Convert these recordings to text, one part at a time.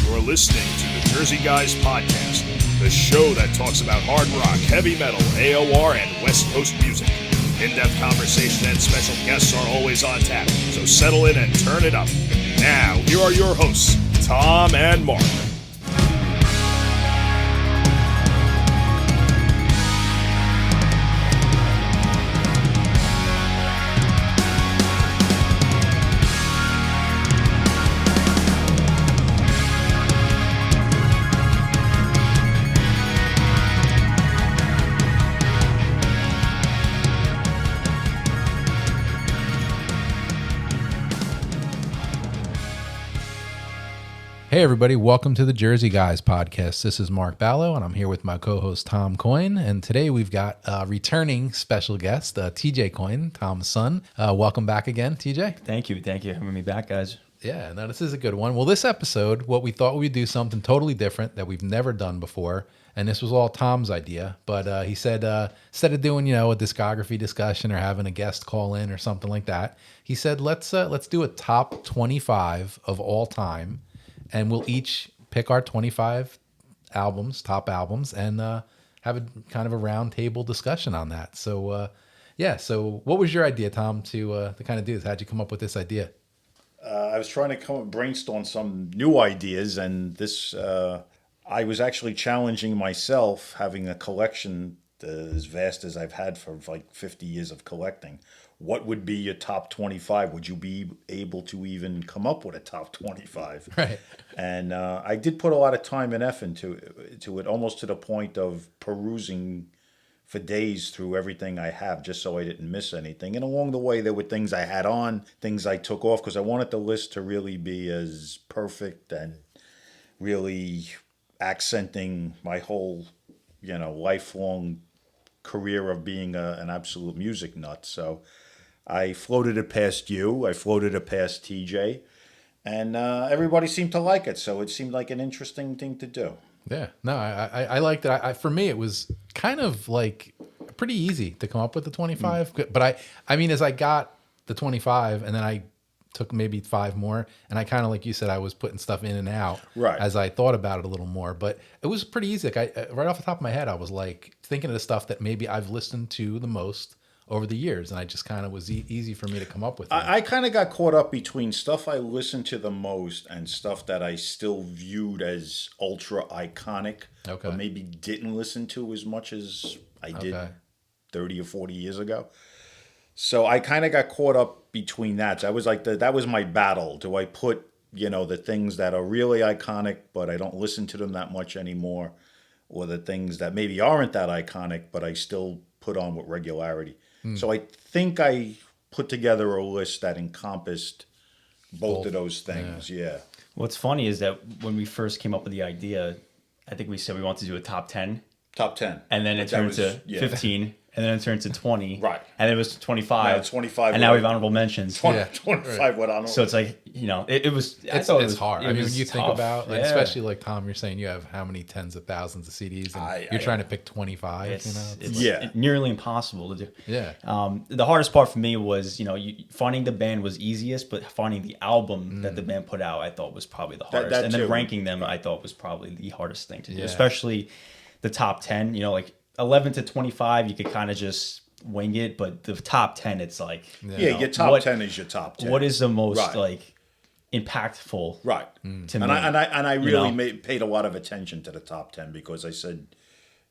You're listening to the Jersey Guys Podcast, the show that talks about hard rock, heavy metal, AOR, and West Coast music. In-depth conversation and special guests are always on tap, so settle in and turn it up. Now, here are your hosts, Tom and Mark. Hey everybody, welcome to the Jersey Guys Podcast. This is Mark Ballo, and I'm here with my co-host Tom Coyne. And today we've got a returning special guest, TJ Coyne, Tom's son. Welcome back again, TJ. Thank you for having me back, guys. Yeah, no, this is a good one. Well, this episode, what we thought we'd do something totally different that we've never done before, and this was all Tom's idea. But he said instead of doing a discography discussion or having a guest call in or something like that, he said let's do a top 25 of all time. And we'll each pick our 25 albums, top albums, and have a kind of a round table discussion on that. So, So, what was your idea, Tom, to kind of do this? How'd you come up with this idea? I was trying to brainstorm some new ideas, and this I was actually challenging myself, having a collection as vast as I've had for like 50 years of collecting. What would be your top 25? Would you be able to even come up with a top 25? Right. And I did put a lot of time and effort into it, almost to the point of perusing for days through everything I have, just so I didn't miss anything. And along the way, there were things I had on, things I took off, because I wanted the list to really be as perfect and really accenting my whole, lifelong career of being an absolute music nut. So I floated it past you. I floated it past TJ. And everybody seemed to like it. So it seemed like an interesting thing to do. Yeah. No, I liked it. For me, it was kind of like pretty easy to come up with the 25. But I mean, as I got the 25 and then I took maybe 5 more, and I kind of, like you said, I was putting stuff in and out as I thought about it a little more. But it was pretty easy. Like right off the top of my head, I was like thinking of the stuff that maybe I've listened to the most over the years, and I just kind of was easy for me to come up with. I kind of got caught up between stuff I listened to the most and stuff that I still viewed as ultra iconic, but maybe didn't listen to as much as I did 30 or 40 years ago. So I kind of got caught up between that. So I was like, that was my battle. Do I put, the things that are really iconic, but I don't listen to them that much anymore, or the things that maybe aren't that iconic, but I still put on with regularity? So I think I put together a list that encompassed both of those things. Yeah. What's funny is that when we first came up with the idea, I think we said we wanted to do a top 10. Top 10. And then it turned to 15. And then it turned to 20. Right. And then it was 25. Now 25. And now we have honorable mentions. 25 with honorable. So it's like, it was... It's hard. I mean, when you think about, especially like Tom, you're saying you have how many tens of thousands of CDs, and you're trying to pick 25. It's nearly impossible to do. Yeah. The hardest part for me was, finding the band was easiest, but finding the album that the band put out, I thought was probably the hardest. And then ranking them, I thought was probably the hardest thing to do, especially the top 10. Like 11 to 25, you could kind of just wing it, but the top 10, it's like... your top 10 is your top 10. What is the most, impactful to me? And I really paid a lot of attention to the top 10, because I said,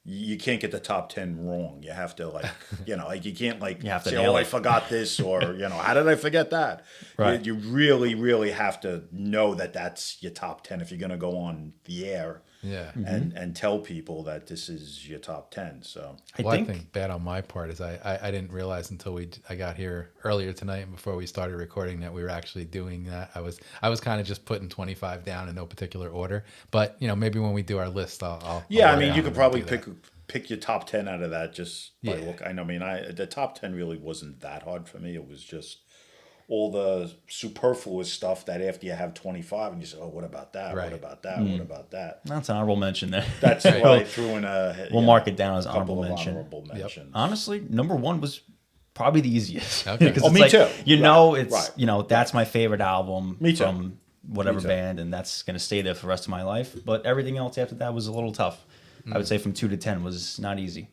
you can't get the top 10 wrong. You have to, you can't, you have to say, I forgot this, or, how did I forget that? Right. You really, really have to know that that's your top 10 if you're going to go on the air. Yeah, and tell people that this is your top 10. So I think bad on my part is I didn't realize until I got here earlier tonight and before we started recording that we were actually doing that. I was kind of just putting 25 down in no particular order, but maybe when we do our list, I'll I mean, you could probably pick your top 10 out of that just by look. I mean, the top 10 really wasn't that hard for me. It was just all the superfluous stuff that after you have 25 and you say, what about that? What about that? What about that? That's an honorable mention there. That's why I threw in we'll mark it down as honorable mention. Mentions. Yep. Honestly, number 1 was probably the easiest. Okay. Me too. It's, that's my favorite album. Me too. From whatever band, and that's going to stay there for the rest of my life. But everything else after that was a little tough. I would say from 2 to 10 was not easy.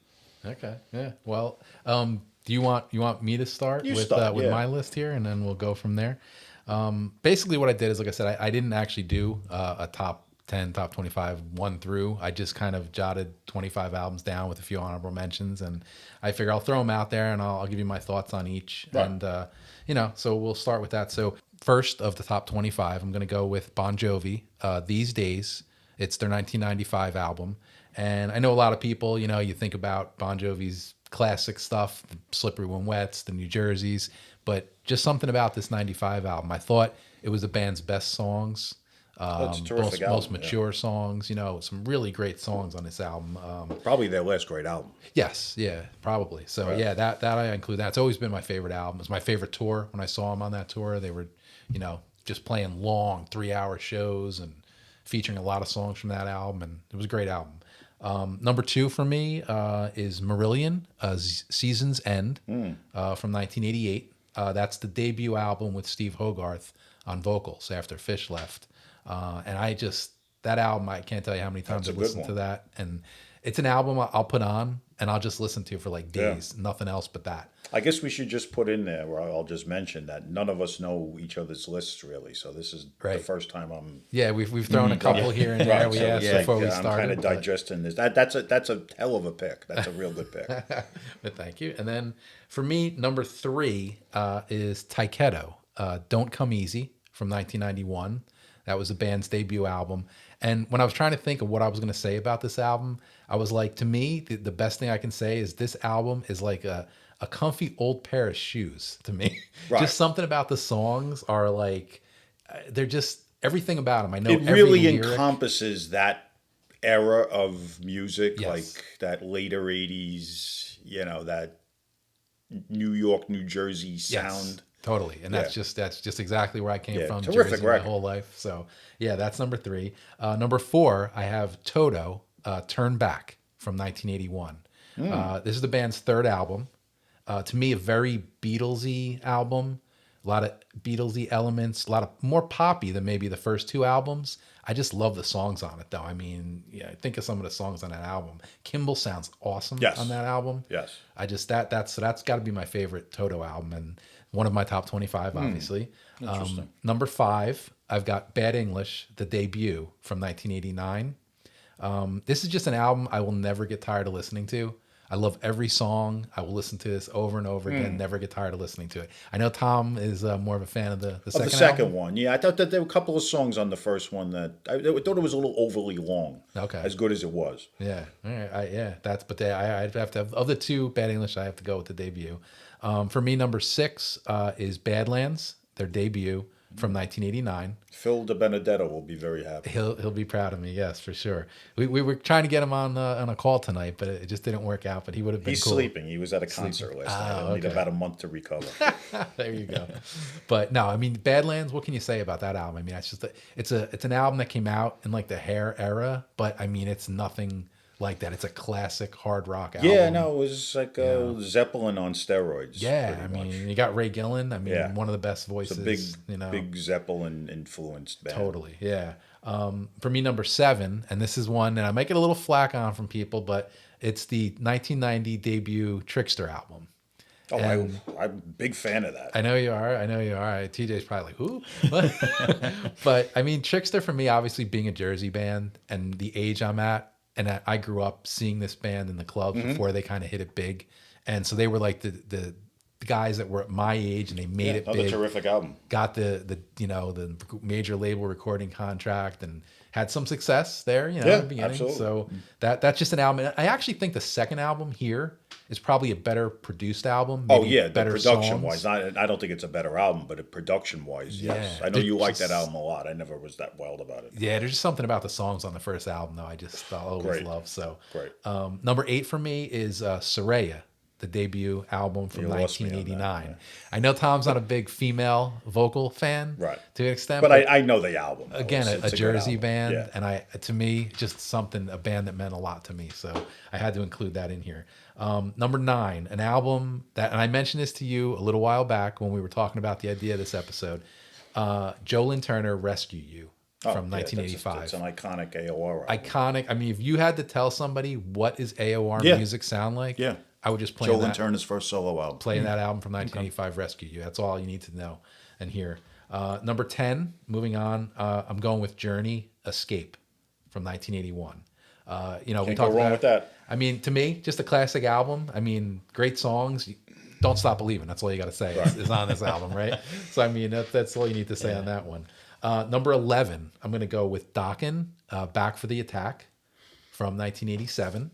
Okay. Yeah. Well, do you want me to start with my list here, and then we'll go from there? Basically, what I did is, like I said, I didn't actually do a top 10, top 25, 1 through. I just kind of jotted 25 albums down with a few honorable mentions, and I figure I'll throw them out there, and I'll give you my thoughts on each. Right. And so we'll start with that. So first of the top 25, I'm going to go with Bon Jovi. These Days, it's their 1995 album. And I know a lot of people, you think about Bon Jovi's classic stuff, the Slippery When Wet's, the New Jerseys, but just something about this 95 album. I thought it was the band's best songs, most mature songs, some really great songs on this album. Probably their last great album. Yes, yeah, probably. So right. Yeah, that I include that. It's always been my favorite album. It was my favorite tour when I saw them on that tour. They were, just playing long 3-hour shows and featuring a lot of songs from that album, and it was a great album. Number 2 for me is Marillion, Season's End from 1988. That's the debut album with Steve Hogarth on vocals after Fish left. And that album, I can't tell you how many times I've listened to that. And it's an album I'll put on and I'll just listen to for like days, nothing else but that. I guess we should just put in there where I'll just mention that none of us know each other's lists really. So this is the first time I'm. Yeah, we've thrown a couple here and there. We asked before we started. I'm kind of digesting this. That's a hell of a pick. That's a real good pick. But thank you. And then for me, number 3 is Taiketo, Don't Come Easy from 1991. That was the band's debut album. And when I was trying to think of what I was going to say about this album, I was like, to me, the best thing I can say is this album is like a comfy old pair of shoes to me. Right. Just something about the songs are like, they're just, everything about them. I know it really encompasses that era of music, like that later 80s, that New York, New Jersey sound. Yes. Totally. And that's just exactly where I came from. Terrific Jersey record. My whole life. So that's number 3. Number 4, I have Toto, Turn Back from 1981. This is the band's 3rd album. To me, a very Beatlesy album. A lot of Beatlesy elements, a lot of more poppy than maybe the first 2 albums. I just love the songs on it, though. I mean, think of some of the songs on that album. Kimball sounds awesome on that album. Yes. That's got to be my favorite Toto album, and one of my top 25, obviously. Interesting. Number 5, I've got Bad English, the debut from 1989. This is just an album I will never get tired of listening to. I love every song. I will listen to this over and over again, never get tired of listening to it. I know Tom is more of a fan of the second album. One. Yeah, I thought that there were a couple of songs on the first one that I thought it was a little overly long. Okay. As good as it was. Yeah. All right. I'd have to have, of the 2, Bad English, I have to go with the debut. For me, number 6 is Badlands, their debut from 1989. Phil DiBenedetto will be very happy. He'll be proud of me, yes, for sure. We were trying to get him on a call tonight, but it just didn't work out. But he would have been. He's cool. sleeping. He was at a concert last night. He'll need about a month to recover. There you go. But no, I mean, Badlands. What can you say about that album? I mean, it's an album that came out in like the hair era, but I mean, it's nothing like that. It's a classic hard rock album. Yeah, no, it was like Zeppelin on steroids. Yeah, I mean, you got Ray Gillan. I mean, one of the best voices. It's a big Zeppelin influenced band. Totally, yeah. For me, number 7, and this is one, and I might get a little flack on from people, but it's the 1990 debut Trickster album. Oh, I'm a big fan of that. I know you are. TJ's probably like, who? But I mean, Trickster for me, obviously being a Jersey band and the age I'm at, and I grew up seeing this band in the clubs before they kind of hit it big. And so they were like the guys that were at my age, and they made it big. Another terrific album. Got the major label recording contract and had some success there, in the beginning. Absolutely. So that's just an album. I actually think the second album here is probably a better produced album. The production-wise. I don't think it's a better album, but production-wise, yes. I know you like that album a lot. I never was that wild about it. Yeah, there's just something about the songs on the first album, though, I'll always love. So, great. Number 8 for me is Soraya, the debut album from 1989. I know Tom's not a big female vocal fan, right, to an extent, but I know the album. Again, a Jersey band, and to me, just a band that meant a lot to me. So I had to include that in here. Number 9, an album that, and I mentioned this to you a little while back when we were talking about the idea of this episode. Joe Lynn Turner, Rescue You from 1985. That's an iconic AOR album. Iconic. I mean, if you had to tell somebody what does AOR music sound like, I would just play Joe Lynn Turner's first solo album. Playing that album from 1985, Rescue You. That's all you need to know and hear. Number 10, moving on, I'm going with Journey, Escape from 1981. We Can't talked go wrong about with that. I mean, to me, just a classic album. I mean, great songs. Don't Stop Believing. That's all you got to say is on this album, right? So, I mean, that's all you need to say on that one. Number 11, I'm going to go with Dokken, Back for the Attack from 1987.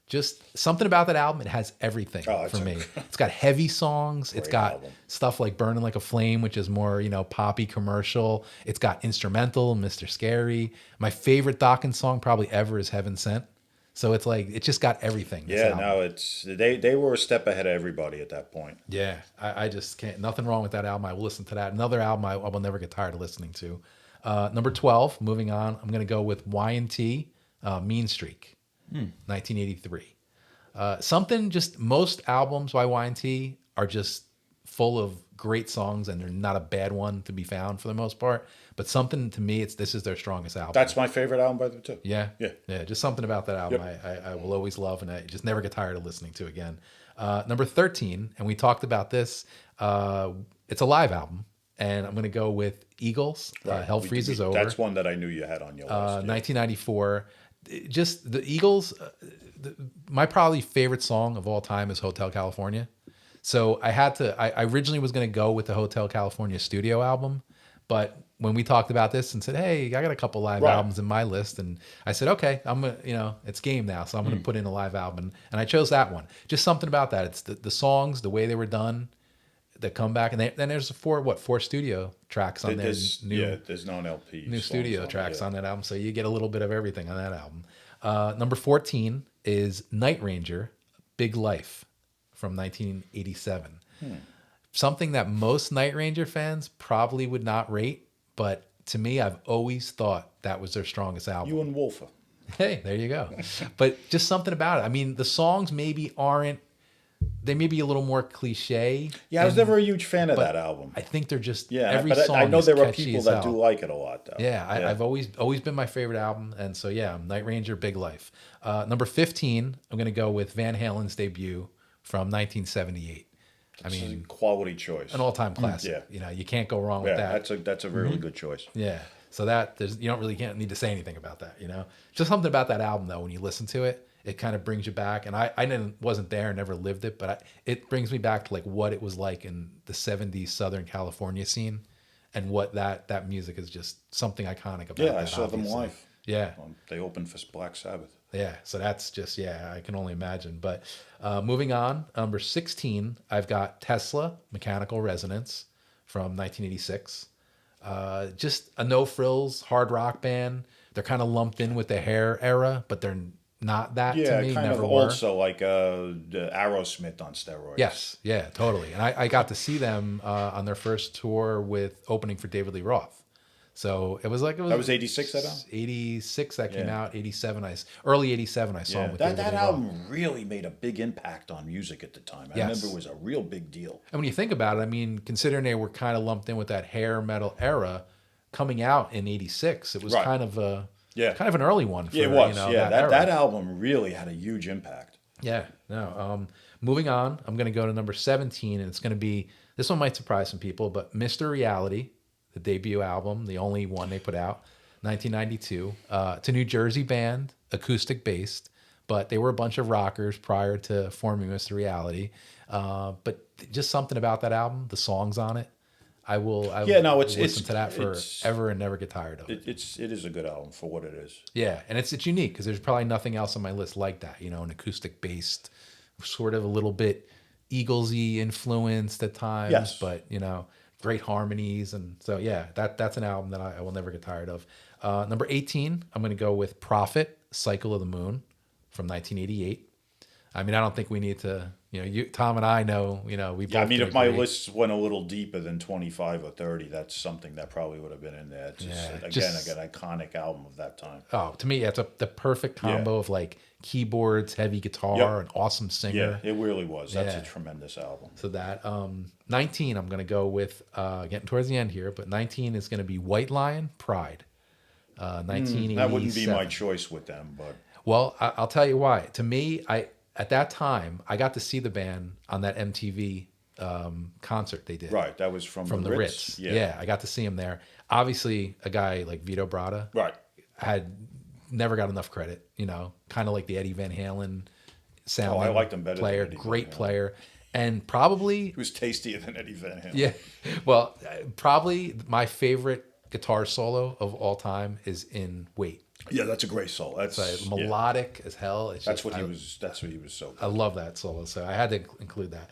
Just something about that album. It has everything for me. It's got heavy songs. It's got stuff like Burning Like a Flame, which is more, poppy commercial. It's got instrumental, Mr. Scary. My favorite Dokken song probably ever is Heaven Sent. So it's like, it just got everything. They were a step ahead of everybody at that point. Yeah, I just can't, nothing wrong with that album. I will listen to that. Another album I will never get tired of listening to. Number 12, moving on, I'm going to go with Y&T, Mean Streak, 1983. Something just, most albums by Y&T are just full of great songs, and they're not a bad one to be found for the most part. But something to me, this is their strongest album. That's my favorite album by them too. Yeah. Just something about that album I will always love, and I just never get tired of listening to again. Number 13, and we talked about this. It's a live album, and I'm going to go with Eagles. Hell Freezes Over. That's one that I knew you had on your list. 1994. Just the Eagles. My probably favorite song of all time is Hotel California. So I had to. I originally was going to go with the Hotel California studio album, but when we talked about this and said, "Hey, I got a couple live albums in my list," and I said, "Okay, I'm gonna, it's game now, so I'm gonna put in a live album," and I chose that one. Just something about that. It's the songs, the way they were done, the comeback, and then there's four studio tracks on there. There's no LP. New studio tracks on that album, so you get a little bit of everything on that album. Number 14 is Night Ranger, Big Life from 1987. Something that most Night Ranger fans probably would not rate, but to me, I've always thought that was their strongest album. You and Wolfer. Hey, there you go. But just something about it. I mean, the songs maybe aren't, they may be a little more cliche. Yeah, I was never a huge fan of that album. I think they're just, every song I know there are people that do like it a lot, though. Yeah, I've always been my favorite album. And so, Night Ranger, Big Life. Number 15, I'm going to go with Van Halen's debut from 1978. I mean, a quality choice, an all-time classic. You can't go wrong with that. That's a really good choice. Yeah, so that you don't really can't need to say anything about that. Just something about that album though. When you listen to it, it kind of brings you back. And I wasn't there, never lived it, but it brings me back to like what it was like in the '70s Southern California scene, and what that music is just something iconic about. Yeah, I saw them live. Yeah, they opened for Black Sabbath. Yeah, so that's just, I can only imagine. But moving on, number 16, I've got Tesla, Mechanical Resonance from 1986. Just a no-frills hard rock band. They're kind of lumped in with the Hair era, but they're not that to me. Kind never of were. Also like Aerosmith on steroids. Yes, yeah, totally. And I got to see them on their first tour with opening for David Lee Roth. So it was that was 86 that album? 86 that came out, 87 early 87 I saw him with that album really made a big impact on music at the time. I remember it was a real big deal. And when you think about it, I mean, considering they were kind of lumped in with that hair metal era, coming out in 86, it was kind of an early one for, it was. That album really had a huge impact. Yeah. No. Moving on, I'm going to go to number 17, and it's going to be, this one might surprise some people, but Mr. Reality, the debut album, the only one they put out, 1992. It's a New Jersey band, acoustic based, but they were a bunch of rockers prior to forming Mr. Reality. But just something about that album, the songs on it, I will listen to that forever and never get tired of it. It is a good album for what it is. Yeah, and it's unique because there's probably nothing else on my list like that. An acoustic based, sort of a little bit Eagles-y influenced at times, but great harmonies. And so, that's an album that I will never get tired of. Number 18, I'm going to go with Prophet, Cycle of the Moon from 1988. I mean, I don't think we need to, Tom and I know, we both. I mean, if agree. my list went a little deeper than 25 or 30, that's something that probably would have been in there. It's just, an iconic album of that time. Oh, to me, it's the perfect combo of like keyboards, heavy guitar, an awesome singer. Yeah, it really was. That's a tremendous album. So that 19, I'm going to go with getting towards the end here, but 19 is going to be White Lion, Pride. 1987. That wouldn't be my choice with them, but well, I'll tell you why. To me, at that time I got to see the band on that MTV concert they did. Right, that was from the Ritz. Yeah, I got to see him there. Obviously, a guy like Vito Bratta, right, had never got enough credit. Kind of like the Eddie Van Halen sound. I liked him better. Player, great player, and probably he was tastier than Eddie Van Halen. Yeah, well, probably my favorite guitar solo of all time is in Wait. Yeah, that's a great solo. That's like melodic as hell. That's what he was so good. I love that solo, so I had to include that.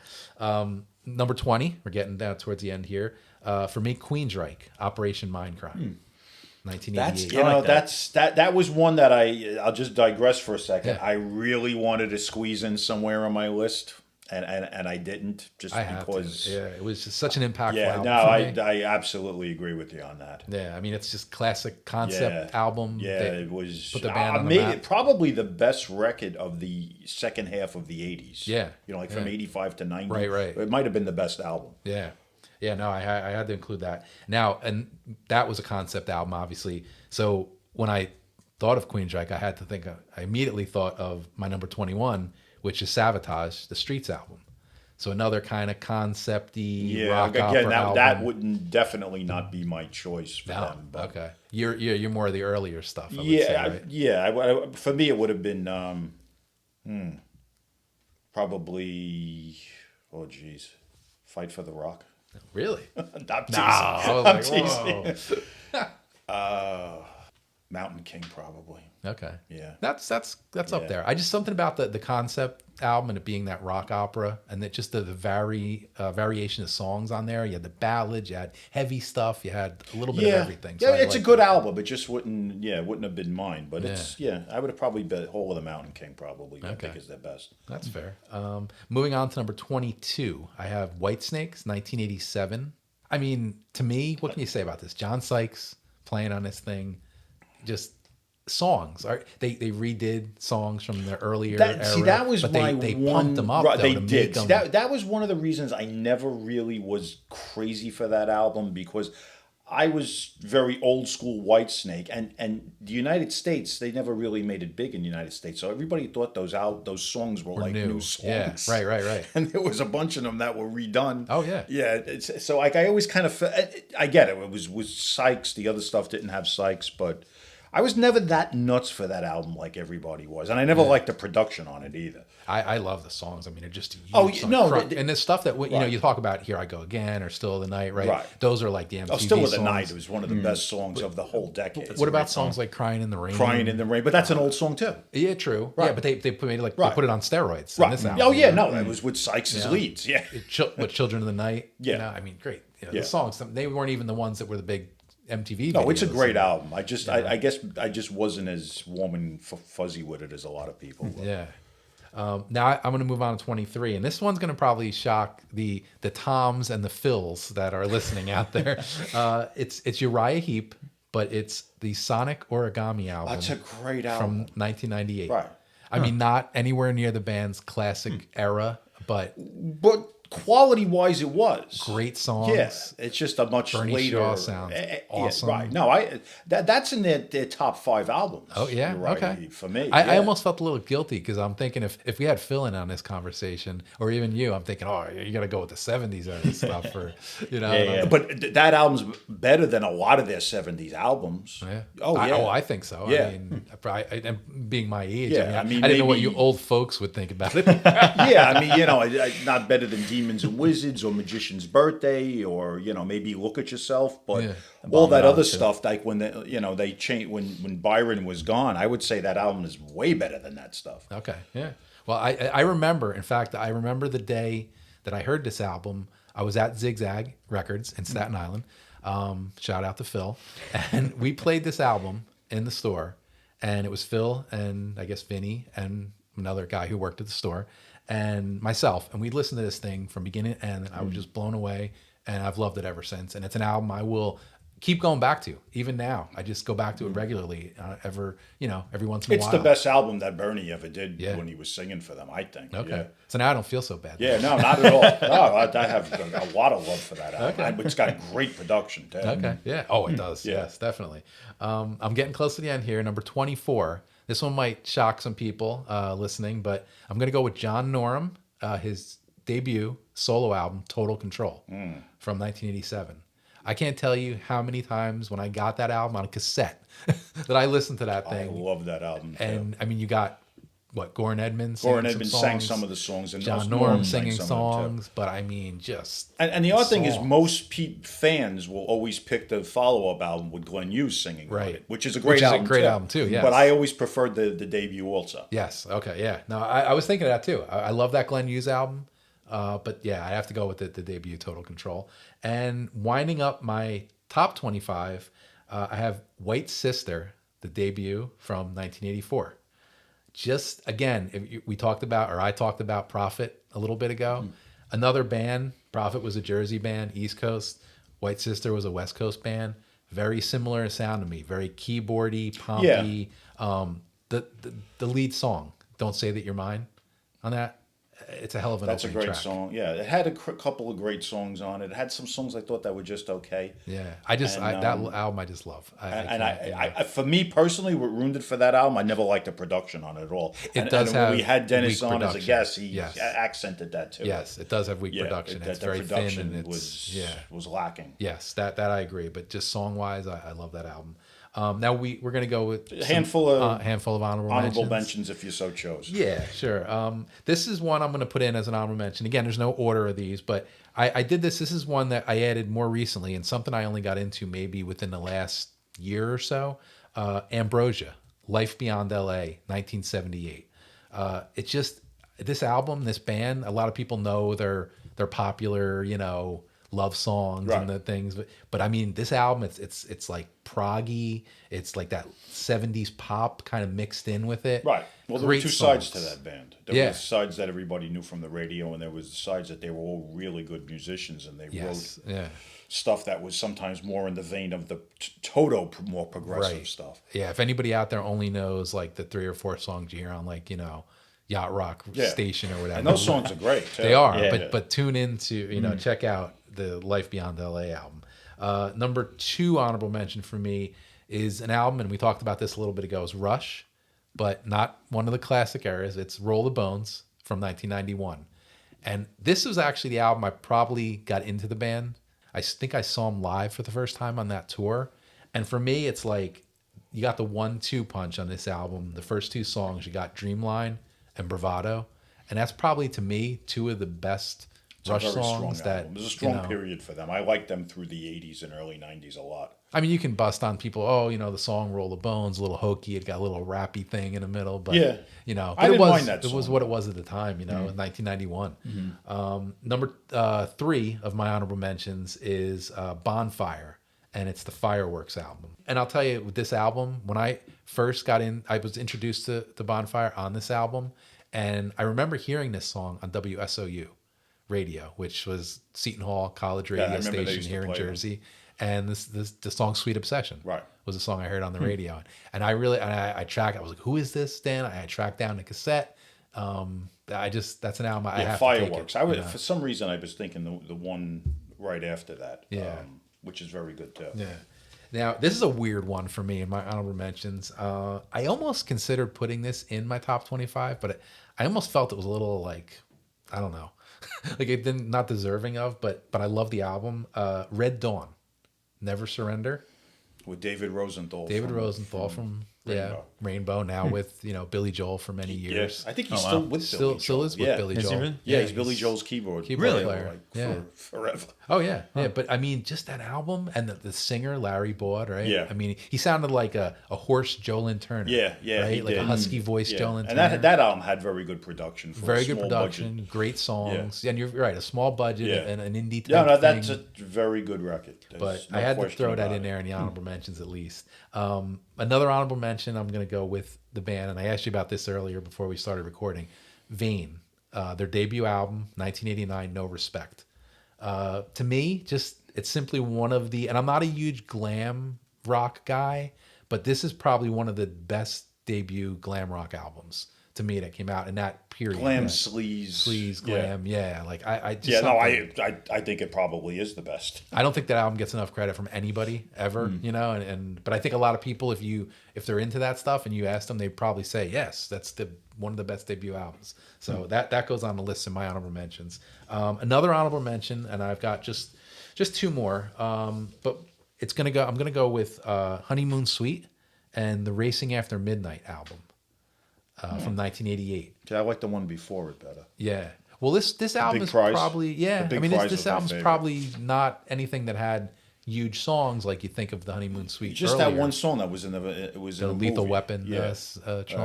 Number 20, we're getting down towards the end here. For me, Queensryche, Operation Mindcrime, 1988. That was one that I'll just digress for a second. Yeah. I really wanted to squeeze in somewhere on my list. And I didn't because it was just such an impactful album. I absolutely agree with you on that. Yeah, I mean it's just classic concept album. Yeah, it was put the band on the map. It probably the best record of the second half of the 80s. Yeah. From 85 to 90. Right. It might have been the best album. Yeah. Yeah, no, I had to include that. Now, and that was a concept album, obviously. So when I thought of Queensryche, I immediately thought of my number 21, which is Sabotage, the Streets album. So another kind of concept-y rock opera album. That wouldn't definitely not be my choice for them. But okay, you're more of the earlier stuff. I would say, right? For me, it would have been probably. Oh, geez, Fight for the Rock. Really? I'm teasing. Mountain King, probably. Okay. Yeah. That's up there. I just something about the concept album and it being that rock opera and that just the variation of songs on there. You had the ballads, you had heavy stuff, you had a little bit of everything. So it's a good album. It just wouldn't have been mine. But I would have probably bet Hole of the Mountain King probably. I think is their best. That's fair. Moving on to number 22, I have Whitesnakes, 1987. I mean, to me, what can you say about this? John Sykes playing on this thing. Just songs. They redid songs from the earlier era. See, that was they pumped them up. They did. See, that was one of the reasons I never really was crazy for that album because I was very old school Whitesnake, and the United States, they never really made it big in the United States, so everybody thought those songs were like new songs. Yeah, right. And there was a bunch of them that were redone. Oh yeah, yeah. So like I always kind of I get it. It was Sykes. The other stuff didn't have Sykes, but I was never that nuts for that album like everybody was, and I never liked the production on it either. I love the songs. I mean, they're just and the stuff that you talk about, Here I Go Again or Still of the Night, right? Right. Those are like the MTV songs. Still of the Night was one of the best songs of the whole decade. What about songs like Crying in the Rain? Crying in the Rain, but that's an old song too. Yeah, true. Right. Yeah, but they made it they put it on steroids. Right. In this album, oh yeah, no, it was with Sykes' leads. Yeah. With Children of the Night. Yeah. I mean, great. The songs, they weren't even the ones that were the big MTV videos. No, it's a great album. I guess I just wasn't as warm and fuzzy with it as a lot of people were. Yeah. Now I'm going to move on to 23, and this one's going to probably shock the Toms and the Phils that are listening out there. It's Uriah Heep, but it's the Sonic Origami album. That's a great album from 1998. Right. I mean, not anywhere near the band's classic era, but quality-wise, it was great songs. Yeah, it's just a much Bernie later. Shaw sounds awesome. Yeah, right? No, that's in their top 5 albums. Oh yeah, okay. For me, I almost felt a little guilty because I'm thinking if we had Phil in on this conversation, or even you, I'm thinking, oh, you got to go with the '70s and stuff, or Yeah. But that album's better than a lot of their '70s albums. Yeah. I think so. Yeah. I mean, being my age, I mean, I didn't know what you old folks would think about it. Yeah, I mean, not better than Demons and Wizards or Magician's Birthday, or maybe Look at Yourself, but all that other stuff, like when they changed when Byron was gone, I would say that album is way better than that stuff. Okay, yeah. Well, I remember. In fact, I remember the day that I heard this album. I was at Zigzag Records in Staten Island. Shout out to Phil, and we played this album in the store, and it was Phil and I guess Vinny and another guy who worked at the store, and myself, and we listened to this thing from beginning to end, and I was just blown away, and I've loved it ever since. And it's an album I will keep going back to even now. I just go back to it regularly, every once in a while. It's the best album that Bernie ever did when he was singing for them, I think. Okay. Yeah. So now I don't feel so bad. Yeah, no, not at all. No, I have a lot of love for that album. Okay. It's got great production, too. Okay, yeah. Oh, it does. Yeah. Yes, definitely. I'm getting close to the end here. Number 24. This one might shock some people listening, but I'm going to go with John Norum, his debut solo album, Total Control, from 1987. I can't tell you how many times when I got that album on a cassette that I listened to that thing. I love that album. And I mean, you got Goran Edmonds. Goran Edmonds sang some of the songs, and John Norum singing songs. But I mean, just and the other thing is, most fans will always pick the follow-up album with Glenn Hughes singing on it, which is a great album too. Yes. But I always preferred the debut also. Yes. Okay. Yeah. No, I was thinking of that too. I love that Glenn Hughes album. But yeah, I have to go with the debut Total Control. And winding up my top 25, I have White Sister, the debut from 1984. Just again, I talked about Prophet a little bit ago. Another band. Prophet was a Jersey band, East Coast. White Sister was a West Coast band. Very similar in sound to me. Very keyboardy, pompy. Yeah. The lead song, "Don't Say That You're Mine," on that. It's a hell of an That's a great track. song. Yeah, it had a couple of great songs on it. It had some songs I thought that were just okay. Yeah, that album I just love. For me personally, what ruined it for that album, I never liked the production on it at all. It does have when we had Dennis on production. as a guest, he accented that too. Yes, it does have weak production. It's very thin and it was lacking. Yes, that I agree. But just song wise, I love that album. Now we're going to go with a handful of honorable mentions if you so chose. Yeah, sure. This is one I'm going to put in as an honorable mention. Again, there's no order of these, but I did this. This is one that I added more recently and something I only got into maybe within the last year or so. Ambrosia, Life Beyond LA, 1978. It's just this album, this band. A lot of people know they're popular, love songs and the things, but I mean, this album, it's like proggy, it's like that 70s pop kind of mixed in with it. Right. Well, there were two sides to that band. There were sides that everybody knew from the radio, and there was the sides that they were all really good musicians, and they wrote stuff that was sometimes more in the vein of the Toto, more progressive stuff. Yeah. If anybody out there only knows like the 3 or 4 songs you hear on Yacht Rock station or whatever, and those songs are great too. They are, but tune into check out the Life Beyond LA album. Number 2 honorable mention for me is an album, and we talked about this a little bit ago, is Rush, but not one of the classic eras. It's Roll the Bones from 1991. And this was actually the album I probably got into the band. I think I saw them live for the first time on that tour. And for me, it's like you got the 1-2 punch on this album. The first 2 songs, you got Dreamline and Bravado. And that's probably, to me, 2 of the best Rush songs. It was a strong period for them. I liked them through the 80s and early 90s a lot. I mean, you can bust on people, the song Roll the Bones, a little hokey, it got a little rappy thing in the middle, but I didn't mind that song. It was what it was at the time, in 1991. Number 3 of my honorable mentions is Bonfire, and it's the Fireworks album. And I'll tell you, with this album, when I first got in, I was introduced to Bonfire on this album, and I remember hearing this song on WSOU radio, which was Seton Hall College radio station here in Jersey. And the song "Sweet Obsession" was a song I heard on the radio, and I was like, "Who is this?" Dan, I tracked down the cassette. That's an album I have Fireworks. to take it, for some reason I was thinking the one right after that, which is very good too. Yeah. Now this is a weird one for me in my honorable mentions. I almost considered putting this in my top 25, but I almost felt it was a little like, I don't know. Like it didn't, not deserving of, but I love the album. Red Dawn, Never Surrender, with David Rosenthal. From Rainbow. Now with Billy Joel for many years. Yes, I think he's still with Billy Joel. Still is with Billy Joel. He's Billy Joel's keyboard player. Forever. Oh yeah, But I mean, just that album and the singer Larry Baud, right? Yeah. I mean, he sounded like a hoarse Joe Lynn Turner. Yeah, right? Like a husky voice Joe Lynn Turner. And that album had very good production. Very good production, budget. Great songs. Yeah. And you're right, a small budget and an indie type thing. No, that's a very good record. But I had to throw that in there in the honorable mentions at least. Another honorable mention, I'm going to go with the band, and I asked you about this earlier before we started recording. Vane, their debut album, 1989, No Respect. To me, it's simply one of the, and I'm not a huge glam rock guy, but this is probably one of the best debut glam rock albums to me that came out in that period. Glam, sleaze, glam, yeah. Like I just I think it probably is the best. I don't think that album gets enough credit from anybody ever, you know. But I think a lot of people, if they're into that stuff and you ask them, they probably say yes, that's one of the best debut albums. So that goes on the list in my honorable mentions. Another honorable mention, and I've got just two more, but I'm gonna go with Honeymoon Suite and the Racing After Midnight album. From 1988. I like the one before it better. Yeah. Well, this album is probably this album's probably not anything that had huge songs like you think of the Honeymoon Suite. Just earlier. that one song that was in the Lethal movie. Weapon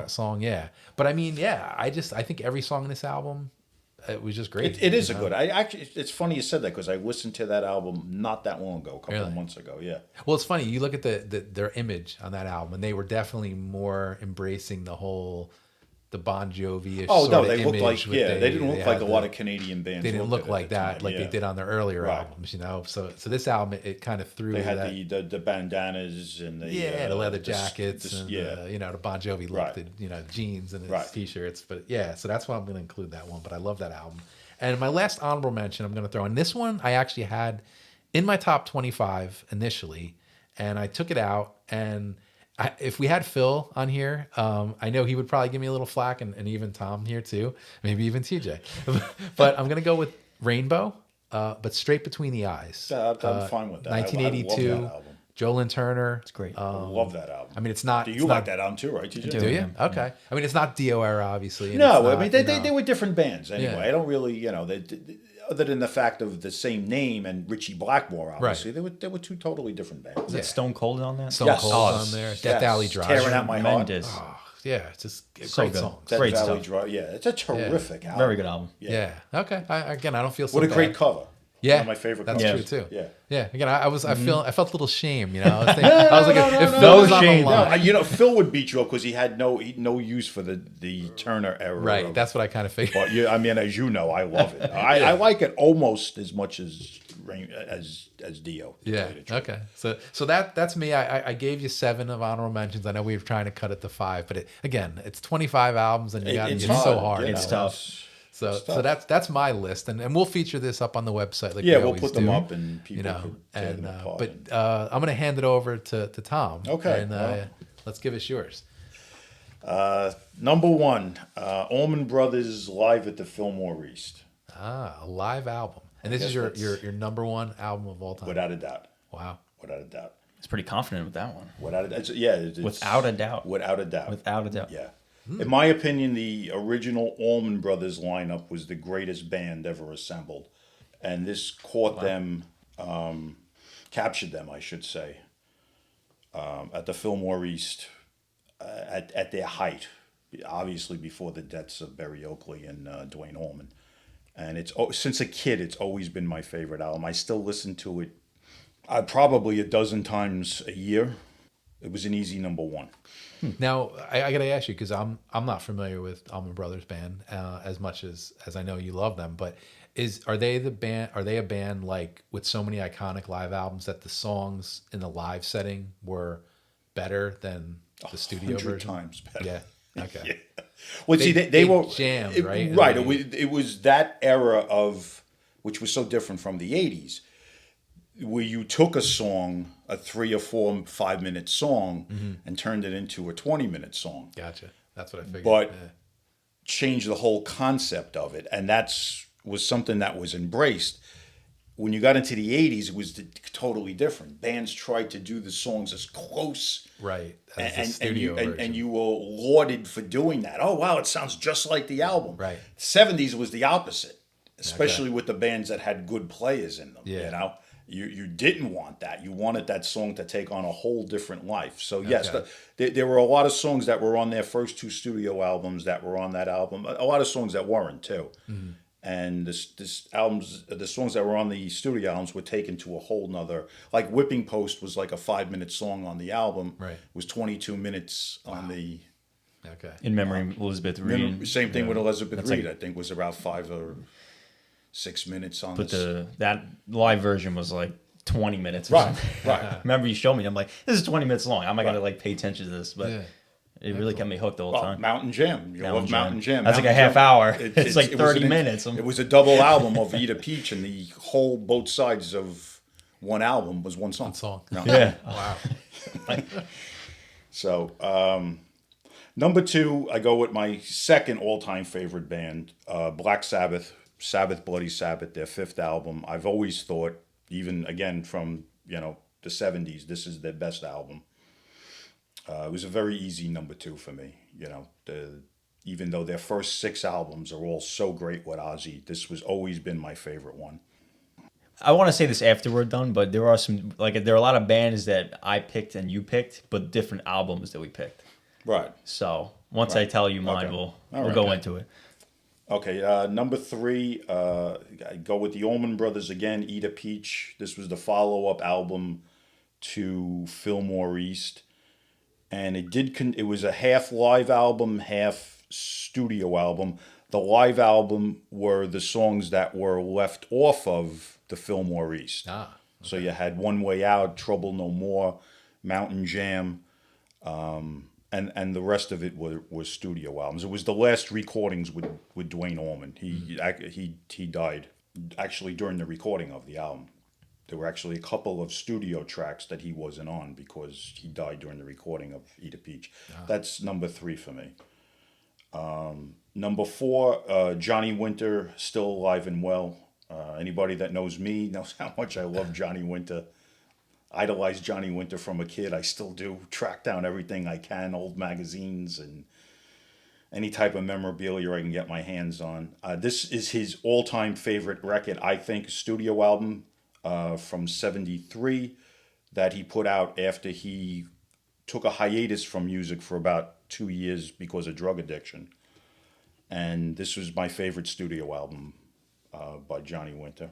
song. Yeah. But I mean, yeah, I think every song in this album it was just great. It is a good. It's funny you said that because I listened to that album not that long ago, a couple of months ago. Yeah. Well, it's funny. You look at their image on that album, and they were definitely more embracing the Bon Jovi-ish sort of they image. Looked like they didn't look like a lot of Canadian bands. They didn't look like that, like they did on their earlier albums, you know. So this album, it kind of threw. They had the bandanas and the leather jackets and the Bon Jovi look, the jeans and his t-shirts. But yeah, so that's why I'm going to include that one. But I love that album. And my last honorable mention, I'm going to throw in this one. I actually had in my top 25 initially, and I took it out and. If we had Phil on here, I know he would probably give me a little flack, and even Tom here too, maybe even TJ. But I'm going to go with Rainbow, but Straight Between the Eyes. I'm fine with that. 1982, I love that album. Joe Turner. It's great. I love that album. I mean, it's not. Do you like that album too, right, TJ? Do you? Okay. I mean, it's not Dio era, obviously. No, I mean they were different bands anyway. I don't really, other than the fact of the same name and Richie Blackmore, obviously, they were two totally different bands. Is it Stone Cold on that? Stone Cold on there. Death Valley Drive. Tearing Out My Heart. Oh, yeah, it's just so great songs. Death Great Valley stuff. Drive. Yeah, it's a terrific album. Very good album. Yeah. Okay. I don't feel so What a bad. great cover. Yeah, one of my favorite that's covers. true too. Yeah. Again, I felt a little shame, you know. I was like, if Phil was on the line, Phil would beat you up because he had no use for the Turner era. Right. That's what I kind of figured. But I mean, as you know, I love it. I like it almost as much as Dio. Yeah. Okay. So that's me. I gave you 7 of honorable mentions. I know we were trying to cut it to 5, but it's 25 albums, and it's so hard. It's tough. So that's my list, and we'll feature this up on the website. Like we'll put them up, and people can tear them apart. But I'm going to hand it over to Tom. Okay, and let's give us yours. Number 1, Allman Brothers live at the Fillmore East. A live album, and this is your number 1 album of all time, without a doubt. Wow, without a doubt. It's pretty confident with that one. Without a doubt, without a doubt. Without a doubt. Without a doubt. Yeah. In my opinion, the original Allman Brothers lineup was the greatest band ever assembled. And this caught them, captured them, I should say, at the Fillmore East at their height, obviously before the deaths of Berry Oakley and Duane Allman. And since a kid, it's always been my favorite album. I still listen to it probably a dozen times a year. It was an easy number 1. Now I got to ask you, because I'm not familiar with Allman Brothers Band as much as I know you love them, but are they a band like with so many iconic live albums that the songs in the live setting were better than the studio 100 version? times better. Yeah. Okay. Yeah. Well, they were jammed, right? Right. It was that era which was so different from the 80s. Where you took a song, a 3 or 4, 5 minute song, and turned it into a 20-minute song. Gotcha. That's what I figured. But changed the whole concept of it, and was something that was embraced. When you got into the 80s, it was totally different. Bands tried to do the songs as close, right, as the studio version. And you were lauded for doing that. Oh wow, it sounds just like the album. Right. 70s was the opposite, especially with the bands that had good players in them. Yeah. You know. You didn't want that. You wanted that song to take on a whole different life. So yes, there were a lot of songs that were on their first 2 studio albums that were on that album. A lot of songs that weren't too. and this albums, the songs that were on the studio albums were taken to a whole nother. Like Whipping Post was like a 5-minute song on the album. Right. It was 22 minutes on the. Okay. In Memory of Elizabeth Reed. Same thing with Elizabeth That's Reed. like, I think was about 5 or 6 minutes on. But this. that live version was like 20 minutes. Right. Right. Remember you showed me? I'm like, this is 20 minutes long. I'm not gonna like pay attention to this, but. Yeah. It really kept me hooked the whole time. Mountain Jam. You love Mountain Jam. That's like a half hour. It's like 30 minutes. It was a double album of Eat a Peach, and the whole both sides of one album was one song. Yeah. Wow. So, number 2, I go with my second all-time favorite band, Black Sabbath, Bloody Sabbath, their 5th album. I've always thought, even again from the 70s, this is their best album. It was a very easy number 2 for me. Even though their first 6 albums are all so great with Ozzy, this was always been my favorite one. I want to say this after we're done, but there are a lot of bands that I picked and you picked, but different albums that we picked. Right. So once I tell you mine, we'll go into it. Okay. Number 3, I go with the Allman Brothers again. Eat a Peach. This was the follow-up album to Fillmore East. And it was a half live album, half studio album. The live album were the songs that were left off of the Fillmore East. Okay. So you had One Way Out, Trouble No More, Mountain Jam, and the rest of it was studio albums. It was the last recordings with Duane Allman. He died actually during the recording of the album. There were actually a couple of studio tracks that he wasn't on because he died during the recording of Eat a Peach. That's number 3 for me. Number 4, Johnny Winter, still alive and well. Anybody that knows me knows how much I love Johnny Winter. Idolized Johnny Winter from a kid. I still do. Track down everything I can, old magazines and any type of memorabilia I can get my hands on. This is his all-time favorite record, I think, studio album. From 73 that he put out after he took a hiatus from music for about 2 years because of drug addiction. And this was my favorite studio album by Johnny Winter.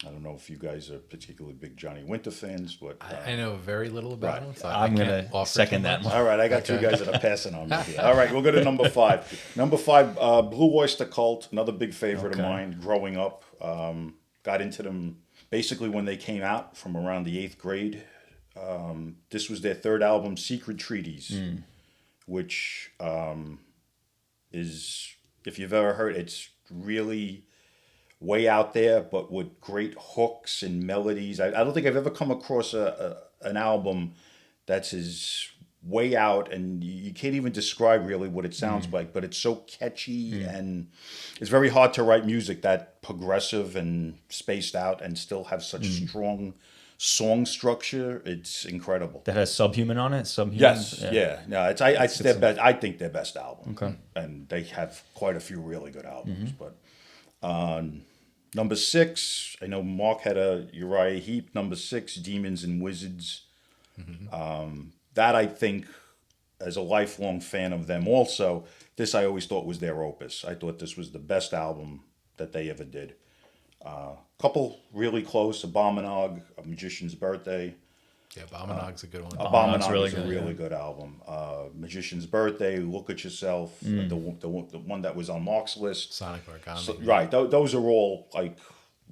I don't know if you guys are particularly big Johnny Winter fans, but... I know very little about him, so I'm going to second that. All right, I got 2 guys that are passing on me here. All right, we'll go to number 5. Number 5, Blue Oyster Cult, another big favorite of mine growing up. Got into them... Basically, when they came out from around the 8th grade, this was their 3rd album, Secret Treaties, which is, if you've ever heard, it's really way out there, but with great hooks and melodies. I don't think I've ever come across an album that's as way out, and you can't even describe really what it sounds like, but it's so catchy, and it's very hard to write music that progressive and spaced out and still have such strong song structure. It's incredible. That has Subhuman on it? Subhuman? Yes, yeah. No, it's their best. I think their best album. Okay. And they have quite a few really good albums. But number 6, I know Mark had a Uriah Heep. Number 6, Demons and Wizards. That I think, as a lifelong fan of them also, this I always thought was their opus. I thought this was the best album that they ever did. Couple really close, Abominog, A Magician's Birthday. Yeah, Abominog's a good one. Abominog is a really good album. Magician's Birthday, Look at Yourself, the one that was on Mark's list. Sonic Origami. So, right, those are all like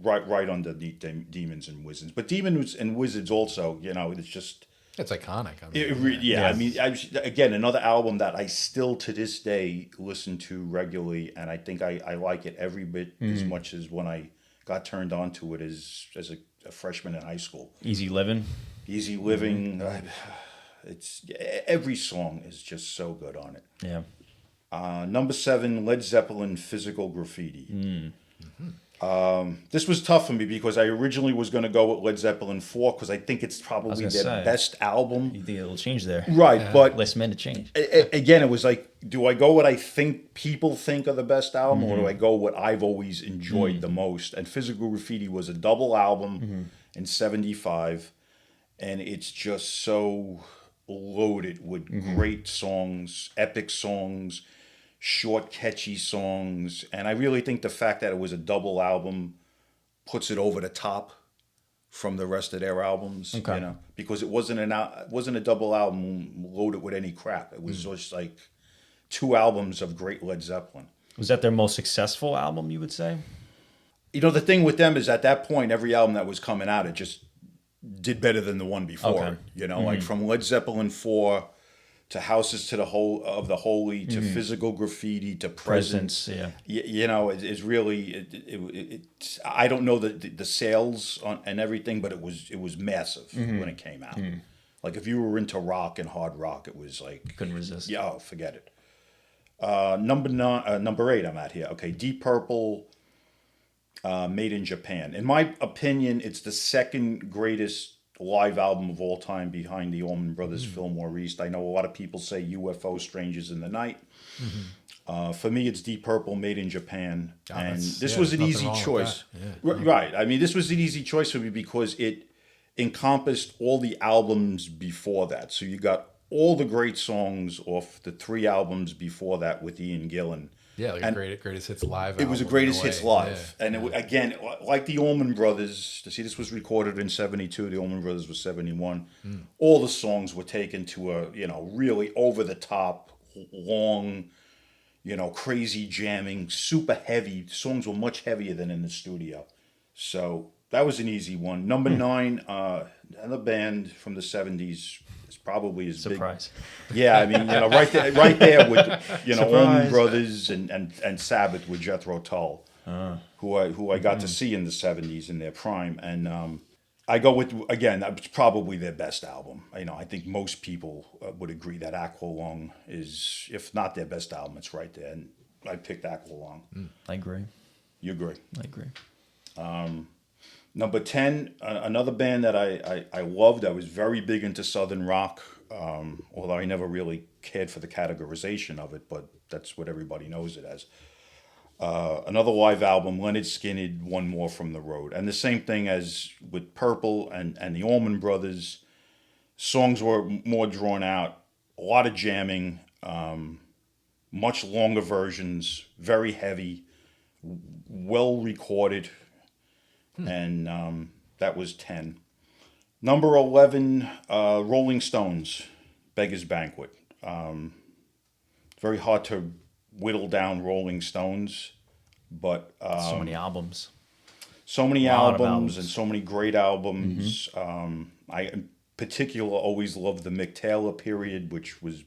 right under the Demons and Wizards. But Demons and Wizards also, it's just... It's iconic. I mean, again, another album that I still to this day listen to regularly, and I think I like it every bit as much as when I got turned on to it as a freshman in high school. Easy Living. It's every song is just so good on it. Yeah. Number 7, Led Zeppelin, Physical Graffiti. This was tough for me because I originally was going to go with Led Zeppelin 4 because I think it's probably their best album. You think it'll change there? Right, but less minute change. Again, it was like, do I go what I think people think are the best album, or do I go what I've always enjoyed the most? And Physical Graffiti was a double album in 75, and it's just so loaded with great songs, epic songs. short, catchy songs. And I really think the fact that it was a double album puts it over the top from the rest of their albums, you know, because it wasn't a double album loaded with any crap. It was just like 2 albums of great Led Zeppelin. Was that their most successful album, you would say? You know, the thing with them is at that point, every album that was coming out, it just did better than the one before. Okay. You know, like from Led Zeppelin 4 to Houses to the Holy to Physical Graffiti to Presence. Yeah. You know, it's really I don't know the sales and everything, but it was massive when it came out. Like if you were into rock and hard rock, it was like you couldn't resist. Yeah, forget it. Number 8, I'm at here. Okay, Deep Purple, Made in Japan. In my opinion, it's the second greatest live album of all time behind the Allman Brothers' Fillmore East. I know a lot of people say UFO, Strangers in the Night. For me, it's Deep Purple, Made in Japan. And this was an easy choice. Yeah. Right. I mean, this was an easy choice for me because it encompassed all the albums before that. So you got all the great songs off the 3 albums before that with Ian Gillan. Yeah, like a greatest hits live. It was a greatest hits live, and again, like the Allman Brothers. This was recorded in '72. The Allman Brothers was '71. All the songs were taken to a really over the top, long, crazy jamming, super heavy. The songs were much heavier than in the studio, so that was an easy one. Number 9, another band from the '70s. It's probably as surprise. Big. Yeah, I mean, right there with Allman Brothers and Sabbath with Jethro Tull, who I got to see in the '70s in their prime, and I go with it's probably their best album. I think most people would agree that Aqualung is, if not their best album, it's right there, and I picked Aqualung. I agree. You agree? I agree. Number 10, another band that I loved. I was very big into Southern rock, although I never really cared for the categorization of it, but that's what everybody knows it as. Another live album, Lynyrd Skynyrd, One More from the Road. And the same thing as with Purple and the Allman Brothers. Songs were more drawn out, a lot of jamming, much longer versions, very heavy, well recorded. And that was 10. Number 11, Rolling Stones, Beggar's Banquet. Very hard to whittle down Rolling Stones, but so many albums. So many albums and so many great albums. I in particular always loved the Mick Taylor period, which was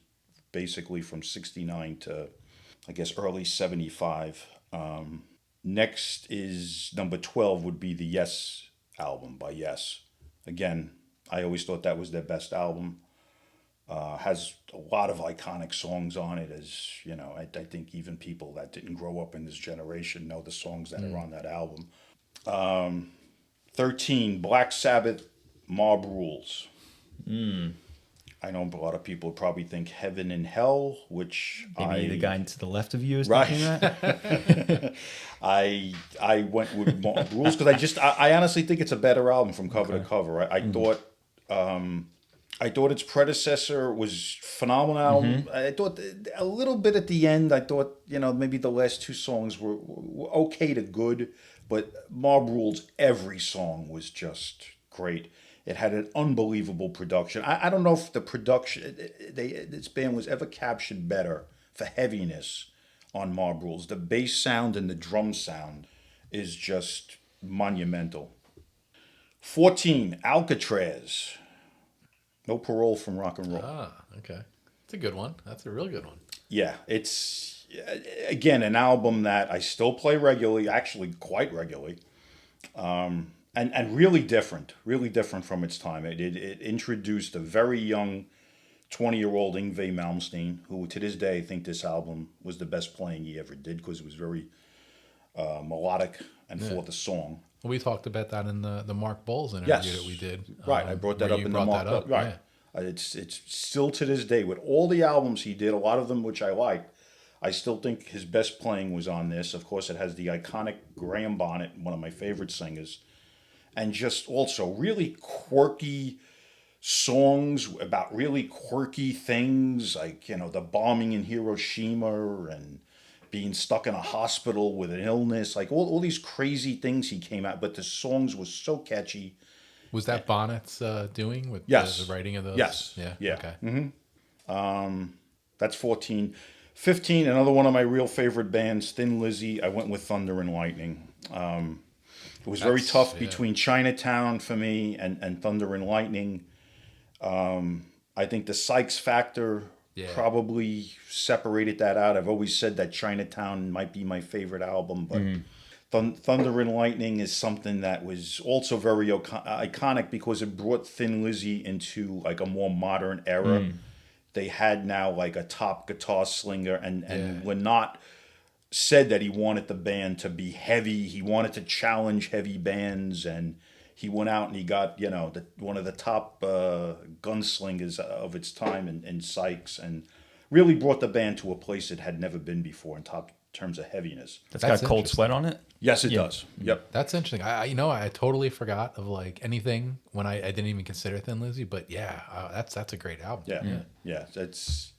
basically from '69 to I guess early '75. Next is number 12 would be the Yes album by Yes. Again, I always thought that was their best album. Has a lot of iconic songs on it. As you know, I think even people that didn't grow up in this generation know the songs that are on that album. 13, Black Sabbath, Mob Rules. I know a lot of people probably think Heaven and Hell, which maybe the guy to the left of you is right. thinking that. I went with Mob Rules because I honestly think it's a better album from cover to cover. I thought its predecessor was phenomenal. I thought a little bit at the end. I thought maybe the last 2 songs were okay to good, but Mob Rules, every song was just great. It had an unbelievable production. I don't know if the production, this band was ever captured better for heaviness on Mob Rules. The bass sound and the drum sound is just monumental. 14, Alcatraz. No Parole from Rock and Roll. Ah, okay. It's a good one. That's a real good one. Yeah, it's, again, an album that I still play regularly, actually quite regularly. And really different from its time. It introduced a very young 20-year-old Yngwie Malmsteen, who to this day I think this album was the best playing he ever did because it was very melodic and full of the song. We talked about that in the Mark Bowles interview that we did. Right, I brought that up in the Mark Bowles. Right. Yeah. It's still to this day, with all the albums he did, a lot of them which I liked, I still think his best playing was on this. Of course, it has the iconic Graham Bonnet, one of my favorite singers. And just also really quirky songs about really quirky things, like, you know, the bombing in Hiroshima and being stuck in a hospital with an illness, like all these crazy things he came out. But the songs were so catchy. Was that Bonnet's doing with Yes. the writing of those? Yes. Yeah. Yeah. Okay. That's 14. 15, another one of my real favorite bands, Thin Lizzy. I went with Thunder and Lightning. It was very tough between Chinatown for me and Thunder and Lightning. I think the Sykes Factor probably separated that out. I've always said that Chinatown might be my favorite album, but Thunder and Lightning is something that was also very iconic because it brought Thin Lizzy into like a more modern era. They had now like a top guitar slinger, and Lynott said that he wanted the band to be heavy. He wanted to challenge heavy bands, and he went out and he got, you know, one of the top gunslingers of its time in Sykes, and really brought the band to a place it had never been before in terms of heaviness. That's got Cold Sweat on it? Yes, it does. Yep. That's interesting. I totally forgot of like anything when I didn't even consider Thin Lizzy, but that's a great album. Yeah. That's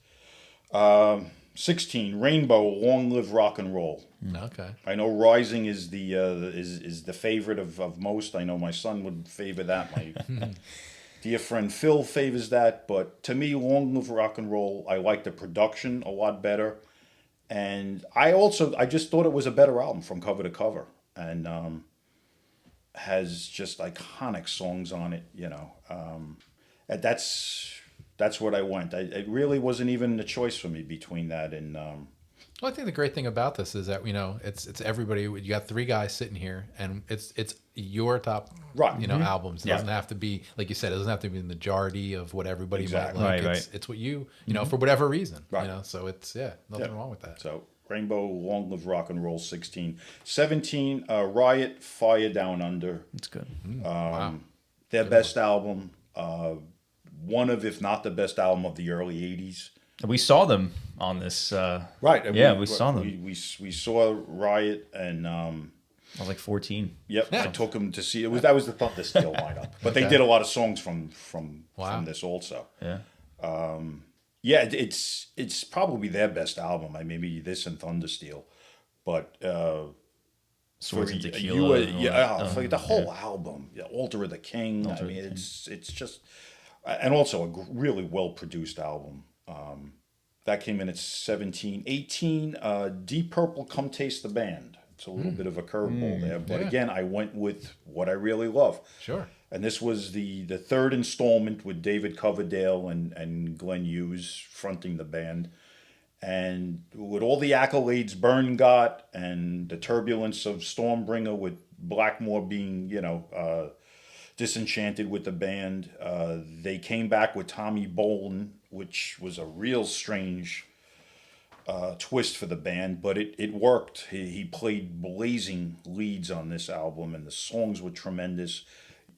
16. Rainbow, Long Live Rock and Roll. Okay. I know Rising is the favorite of most. I know my son would favor that. My dear friend Phil favors that. But to me, Long Live Rock and Roll, I like the production a lot better. And I just thought it was a better album from cover to cover. And has just iconic songs on it, you know. And that's what I went. It really wasn't even a choice for me between that and. Well, I think the great thing about this is that, you know, it's everybody. You got three guys sitting here, and it's your top, albums. It doesn't have to be, like you said, it doesn't have to be the majority of what everybody might like. It's what you know, for whatever reason, you know. So it's nothing wrong with that. So Rainbow, Long Live Rock and Roll, 16, 17. Riot, Fire Down Under. It's good. Wow. Their best album. One of, if not the best album of the early 80s. We saw them on this. Right. We saw them. We saw Riot, and I was like 14. Yep. I took them to see it. That was the Thunder Steel lineup, but they did a lot of songs from this also. Yeah. It's probably their best album. Maybe this and Thunder Steel, but Swords and Tequila. The whole album, Altar of the King. It's just, and also a really well produced album. That came in at 17. 18, Deep Purple, Come Taste the Band. It's a little bit of a curveball there. But again, I went with what I really love. Sure. And this was the third installment with David Coverdale and Glenn Hughes fronting the band. And with all the accolades Byrne got and the turbulence of Stormbringer, with Blackmore being, disenchanted with the band, they came back with Tommy Bolin, which was a real strange twist for the band, but it worked. He played blazing leads on this album, and the songs were tremendous.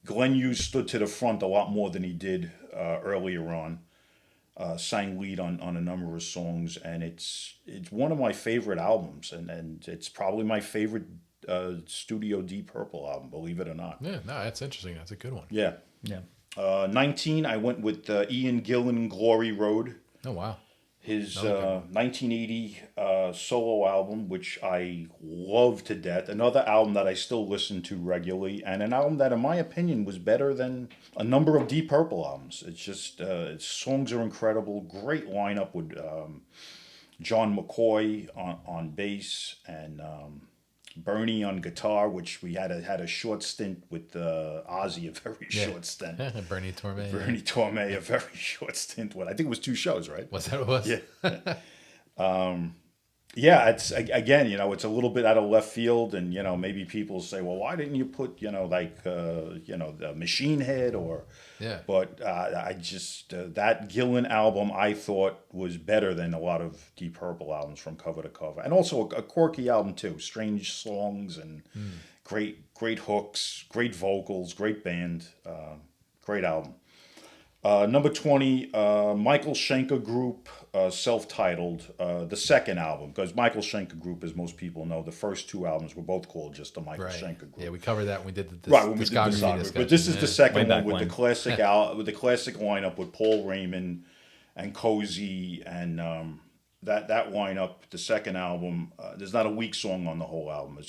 Glenn Hughes stood to the front a lot more than he did earlier on. Sang lead on a number of songs, and it's one of my favorite albums, and it's probably my favorite studio Deep Purple album, believe it or not. Yeah, no, that's interesting. That's a good one. Yeah. 19, I went with Ian Gillan, Glory Road. Oh, wow. His 1980 solo album, which I love to death. Another album that I still listen to regularly, and an album that, in my opinion, was better than a number of Deep Purple albums. It's just, its songs are incredible. Great lineup with John McCoy on bass and Bernie on guitar, which we had a short stint with Ozzy, a very short stint. Bernie Torme. Bernie Torme, a very short stint. I think it was 2 shows, right? Was that what it was? Yeah. It's again, it's a little bit out of left field, and maybe people say, well, why didn't you put the Machine Head or But I just that Gillan album I thought was better than a lot of Deep Purple albums from cover to cover, and also a quirky album too. Strange songs and great hooks, great vocals, great band, great album. Number 20, Michael Schenker Group, self-titled, the second album, because Michael Schenker Group, as most people know, the first two albums were both called just the Michael Schenker Group. Yeah, we covered that when we did the when we did the discography. But this is the second one with the classic with the classic lineup with Paul Raymond and Cozy and that lineup. The second album, there's not a weak song on the whole album.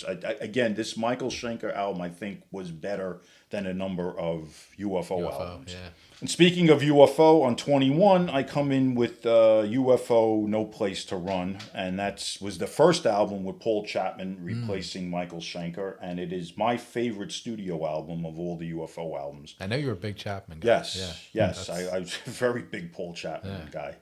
Again, this Michael Schenker album, I think, was better than a number of UFO albums. Yeah. And speaking of UFO, on 21, I come in with UFO No Place to Run. And that was the first album with Paul Chapman replacing Michael Schenker. And it is my favorite studio album of all the UFO albums. I know you're a big Chapman guy. Yes. I was a very big Paul Chapman guy.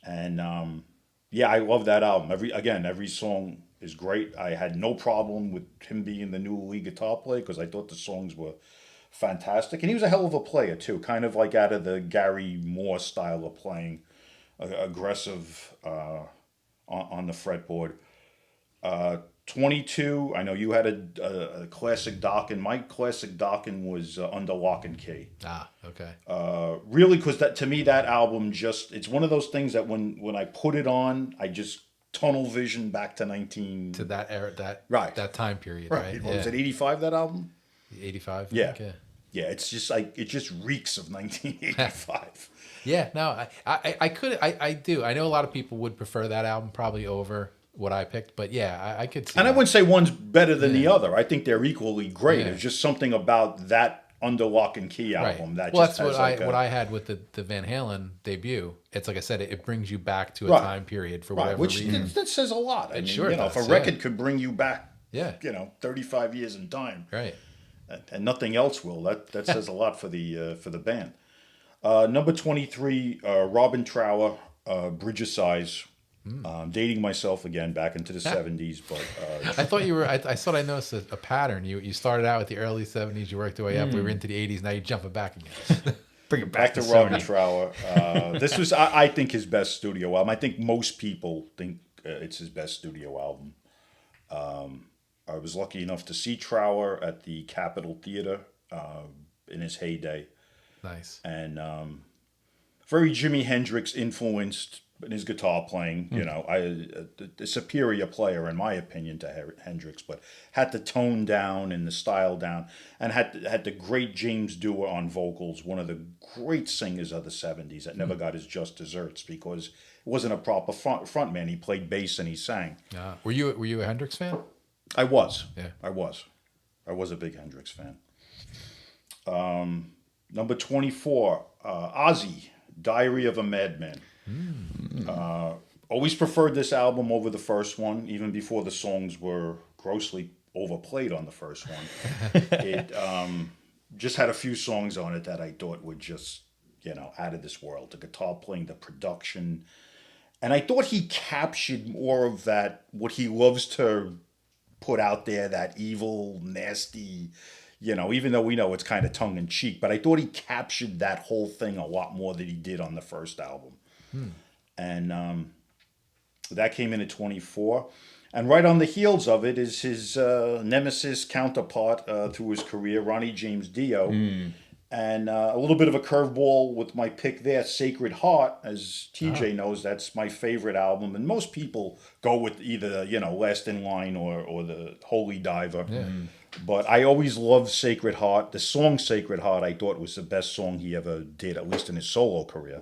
And I love that album. Every song is great. I had no problem with him being the new lead guitar player because I thought the songs were fantastic. And he was a hell of a player, too. Kind of like out of the Gary Moore style of playing. Aggressive on the fretboard. 22, I know you had a classic Dokken. My classic Dokken was Under Lock and Key. Ah, okay. Really, because to me, that album it's one of those things that when I put it on, I just tunnel vision back to to that era, that time period, right? Was it 85, that album? 85? Yeah. Yeah, it's just like, it just reeks of 1985. Yeah, no, I do. I know a lot of people would prefer that album probably over what I picked, but yeah, I could see. And I wouldn't say one's better than the other. I think they're equally great. Yeah. It's just something about that Under Lock and Key album that that's what I had with the Van Halen debut. It's like I said, it brings you back to a time period for whatever reason. That says a lot. I mean, sure does, if a record could bring you back, 35 years in time, right, and nothing else will. That says a lot for the band. Number 23, Robin Trower, Bridge of Sighs. Dating myself again back into the 70s, but I thought you were. I thought I noticed a pattern. You started out with the early 70s, you worked your way up. We were into the 80s. Now you're jumping back again. Bring it back to Robin Trower. This was, I think, his best studio album. I think most people think it's his best studio album. I was lucky enough to see Trower at the Capitol Theater in his heyday. Nice. And very Jimi Hendrix influenced in his guitar playing. A superior player in my opinion to Hendrix, but had the tone down and the style down, and had the great James Dewar on vocals, one of the great singers of the 70s that never got his just desserts because it wasn't a proper front man. He played bass and he sang. Were you a Hendrix fan? I was. Yeah. I was a big Hendrix fan. Number 24, Ozzy, Diary of a Madman. Always preferred this album over the first one, even before the songs were grossly overplayed on the first one. It just had a few songs on it that I thought were just, out of this world. The guitar playing, the production. And I thought he captured more of that, what he loves to put out there, that evil, nasty, even though we know it's kind of tongue-in-cheek, but I thought he captured that whole thing a lot more than he did on the first album. And that came in at 24. And right on the heels of it is his nemesis counterpart through his career, Ronnie James Dio. And a little bit of a curveball with my pick there, Sacred Heart. As TJ knows, that's my favorite album. And most people go with either, Last in Line or the Holy Diver. Yeah. But I always loved Sacred Heart. The song Sacred Heart I thought was the best song he ever did, at least in his solo career.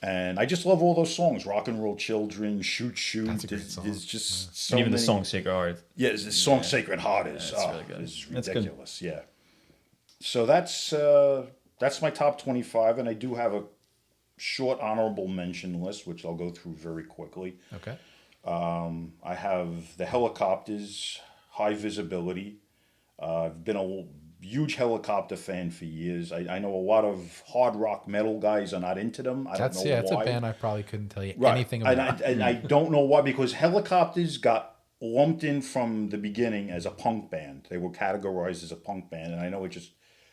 And I just love all those songs. Rock and Roll Children, Shoot Shoot. That's a great song. There's just so and even many. the song Sacred Heart. Yeah, the song Sacred Heart is really good. Is ridiculous. Yeah. So that's my top 25, and I do have a short honorable mention list, which I'll go through very quickly. Okay. I have the Helicopters, High Visibility. I've been a huge Helicopter fan for years. I know a lot of hard rock metal guys are not into them. I don't know why. That's a band I probably couldn't tell you anything about. And I don't know why, because Helicopters got lumped in from the beginning as a punk band. They were categorized as a punk band, and I know it just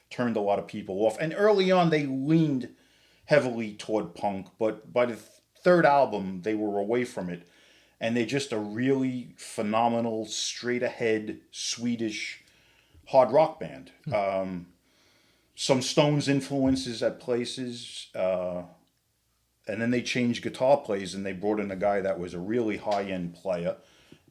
turned a lot of people off. And early on, they leaned heavily toward punk, but by the third album, they were away from it. And they're just a really phenomenal, straight-ahead, Swedish hard rock band. some Stones influences at places. And then they changed guitar players and they brought in a guy that was a really high-end player.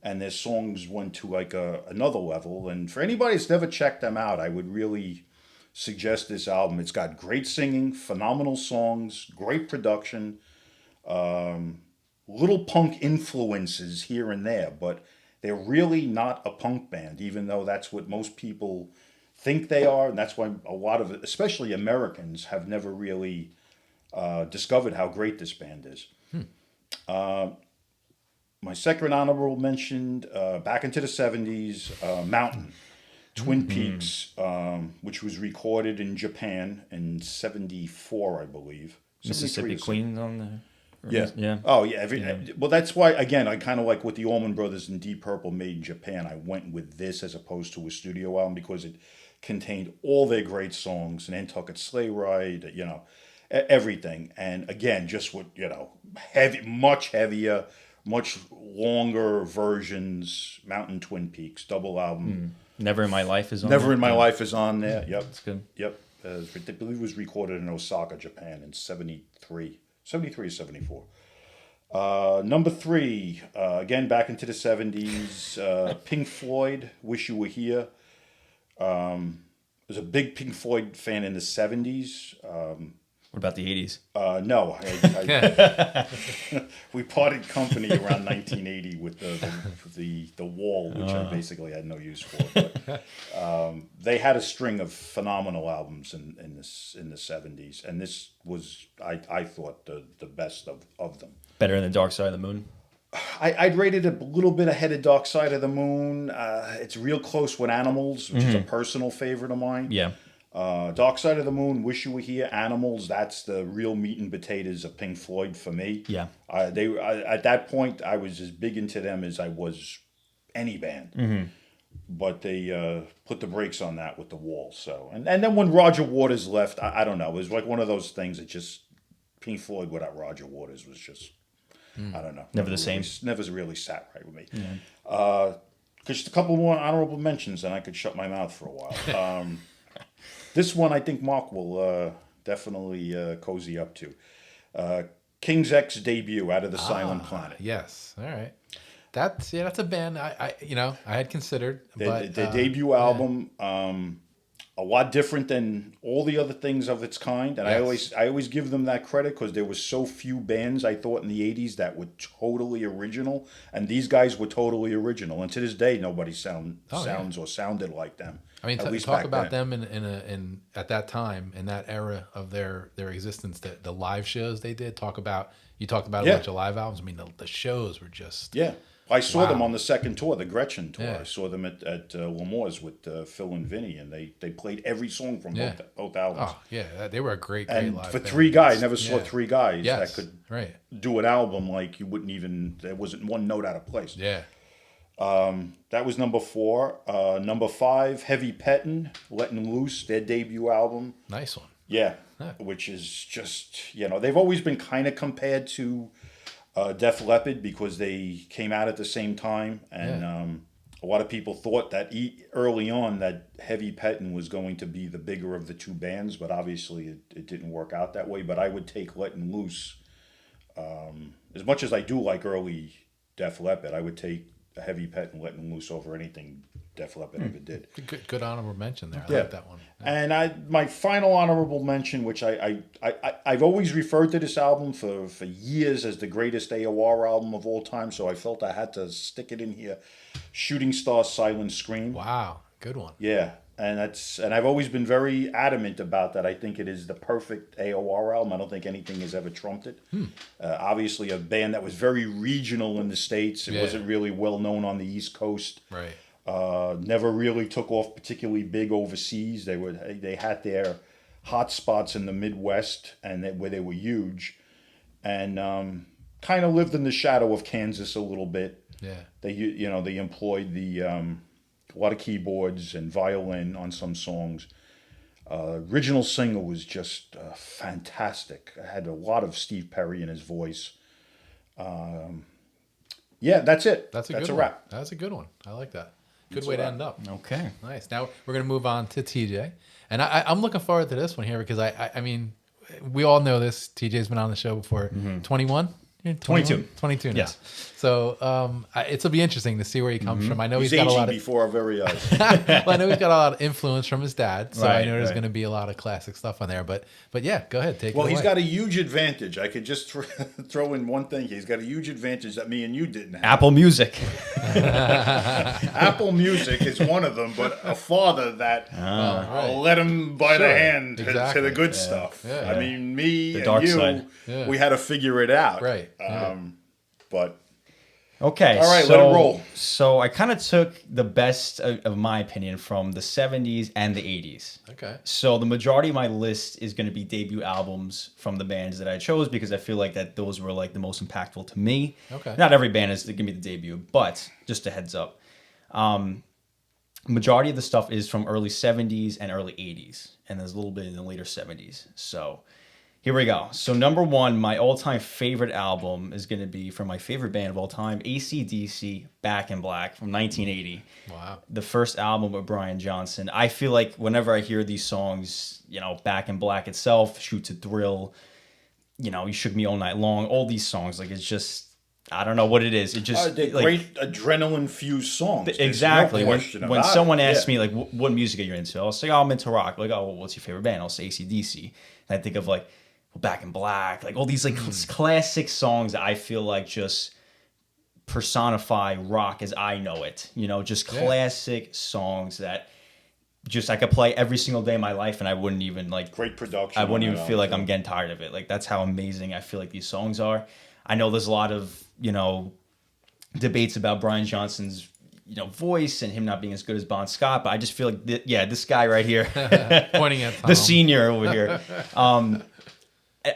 And their songs went to like another level. And for anybody that's never checked them out, I would really suggest this album. It's got great singing, phenomenal songs, great production, little punk influences here and there, but they're really not a punk band, even though that's what most people think they are. And that's why a lot of, especially Americans, have never really discovered how great this band is. My second honorable mention, back into the 70s, Mountain, Twin Peaks, which was recorded in Japan in 74, I believe. Mississippi Queen on there. Yeah. Oh, yeah. Well, that's why, again, I kind of like what the Allman Brothers and Deep Purple made in Japan. I went with this as opposed to a studio album because it contained all their great songs, Nantucket Sleigh Ride, everything. And again, just what, much heavier, much longer versions, Mountain, Twin Peaks, double album. Never in My Life is on Never there? in My Life is on there. Yep. That's good. Yep. I believe it was recorded in Osaka, Japan in 73. 73 or 74. Number 3, again, back into the 70s, Pink Floyd, Wish You Were Here. I was a big Pink Floyd fan in the 70s. What about the 80s? No. We parted company around 1980 with the Wall, which I basically had no use for. But they had a string of phenomenal albums in the 70s, and this was, I thought, the best of them. Better than Dark Side of the Moon? I'd rate it a little bit ahead of Dark Side of the Moon. It's real close with Animals, which is a personal favorite of mine. Yeah. Dark Side of the Moon, Wish You Were Here, Animals, that's the real meat and potatoes of Pink Floyd for me. Yeah. At that point, I was as big into them as I was any band. But they put the brakes on that with the Wall. So, and then when Roger Waters left, I don't know, it was like one of those things that just, Pink Floyd without Roger Waters was just, I don't know. Never the same. Never really sat right with me. Just a couple more honorable mentions and I could shut my mouth for a while. This one I think Mark will definitely cozy up to. King's X debut, Out of the Silent Planet. Yes. All right. That's a band I had considered. Their debut album, a lot different than all the other things of its kind. And I always give them that credit because there was so few bands I thought in the 80s that were totally original. And these guys were totally original. And to this day, nobody sounds or sounded like them. I mean, talk about them in at that time, in that era of their existence, the live shows they did. You talked about a bunch of live albums. I mean, the shows were just... Yeah. I saw them on the second tour, the Gretchen tour. Yeah. I saw them at L'Amour's with Phil and Vinny, and they played every song from both albums. Oh, yeah. They were a great and live for band. three guys, never saw three guys that could right. do an album like you wouldn't even... There wasn't one note out of place. Yeah. That was number 4. Number 5, Heavy Pettin', Letting Loose, their debut album. Nice one. Yeah, which is just, they've always been kind of compared to Def Leppard because they came out at the same time. And a lot of people thought that early on that Heavy Pettin' was going to be the bigger of the two bands, but obviously it didn't work out that way. But I would take Letting Loose. As much as I do like early Def Leppard, I would take Heavy Pettin' Letting Loose over anything Def Leppard ever did. Good honorable mention there. I like that one. Yeah. And my final honorable mention, which I've always referred to this album for years as the greatest AOR album of all time, so I felt I had to stick it in here. Shooting Star Silent Scream. Wow, good one. Yeah. And I've always been very adamant about that. I think it is the perfect AOR album. I don't think anything has ever trumped it. Obviously, a band that was very regional in the States. It wasn't really well known on the East Coast. Right. Never really took off particularly big overseas. They had their hot spots in the Midwest where they were huge, and kind of lived in the shadow of Kansas a little bit. Yeah. They employed a lot of keyboards and violin on some songs. Original singer was just fantastic. I had a lot of Steve Perry in his voice. That's it. That's a wrap. That's a good one. I like that. Good way to end up. Okay. Nice. Now we're going to move on to TJ. And I'm looking forward to this one here because I mean, we all know this. TJ's been on the show before. 21? 22. 22 now. Yes. So it'll be interesting to see where he comes from. I know He's got a aging lot of before our very eyes. well, I know he's got a lot of influence from his dad, so I know there's right. going to be a lot of classic stuff on there. But yeah, go ahead, take it Well, away. he's got a huge advantage. I could just throw in one thing. He's got a huge advantage that me and you didn't have. Apple Music. Apple Music is one of them, but a father that right. let him by the hand exactly. to the good stuff. Yeah. I mean, me The and dark you, side. Yeah. we had to figure it out. Right. But Okay. All right, let it roll. So I kind of took the best of my opinion from the 70s and the 80s. Okay. So the majority of my list is going to be debut albums from the bands that I chose because I feel like that those were like the most impactful to me. Okay. Not every band is going to be the debut, but just a heads up. Majority of the stuff is from early 70s and early 80s, and there's a little bit in the later 70s. So here we go. So number one, my all-time favorite album is going to be from my favorite band of all time, AC/DC, Back in Black from 1980. Wow. The first album with Brian Johnson. I feel like whenever I hear these songs, you know, Back in Black itself, Shoot to Thrill, you know, You Shook Me All Night Long, all these songs, like it's just, I don't know what it is. It just they're like, great adrenaline-fused songs. There's exactly. No question When about someone it. asks Yeah. me like, what music are you into? I'll say, oh, I'm into rock. Like, oh, well, what's your favorite band? I'll say AC/DC. And I think of like, well, Back in Black, like all these like classic songs that I feel like just personify rock as I know it. You know, just classic songs that just I could play every single day of my life and I wouldn't even like Great production. I wouldn't on even that feel like album. I'm getting tired of it. Like that's how amazing I feel like these songs are. I know there's a lot of, you know, debates about Brian Johnson's, you know, voice and him not being as good as Bon Scott, but I just feel like this guy right here, Pointing at Tom. the senior over here.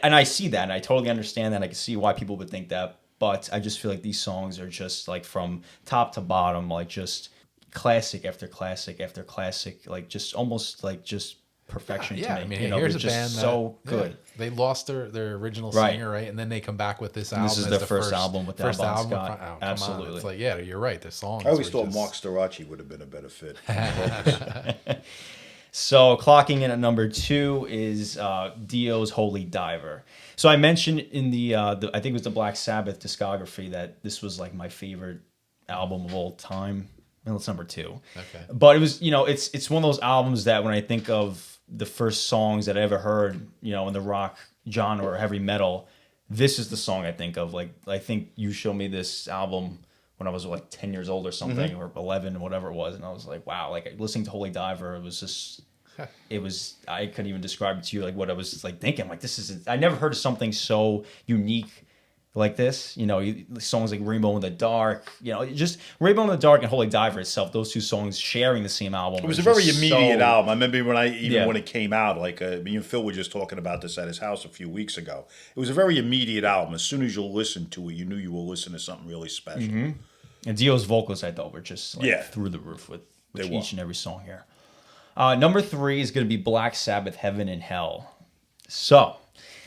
And I see that and I totally understand that. I can see why people would think that, but I just feel like these songs are just like from top to bottom, like just classic after classic after classic, like just almost like just perfection to me. I mean, you know, here's they're a just band that, so good. They lost their original Right. singer, right? And then they come back with this album. This is as their the first album with first Bon album. Scott. Come on. Absolutely. It's like, yeah, you're right. The songs. I always were thought just- Mark Storace would have been a better fit. So clocking in at number 2 is Dio's Holy Diver. So I mentioned in the I think it was the Black Sabbath discography that this was like my favorite album of all time. Well, it's number 2. Okay. But it was, you know, it's one of those albums that when I think of the first songs that I ever heard, you know, in the rock genre or heavy metal, this is the song I think of. Like I think you showed me this album when I was like 10 years old or something, or 11, whatever it was, and I was like, wow, like listening to Holy Diver, it was just, it was, I couldn't even describe it to you, like what I was like thinking, like this is, I never heard of something so unique like this, you know, songs like Rainbow in the Dark, you know, just Rainbow in the Dark and Holy Diver itself, those two songs sharing the same album. It was a very just immediate so- album. I remember when it came out, like me and Phil were just talking about this at his house a few weeks ago. It was a very immediate album. As soon as you listened to it, you knew you were listening to something really special. And Dio's vocals, I thought, were just like through the roof with They each were. and every song here. Number 3 is going to be Black Sabbath, Heaven and Hell. So,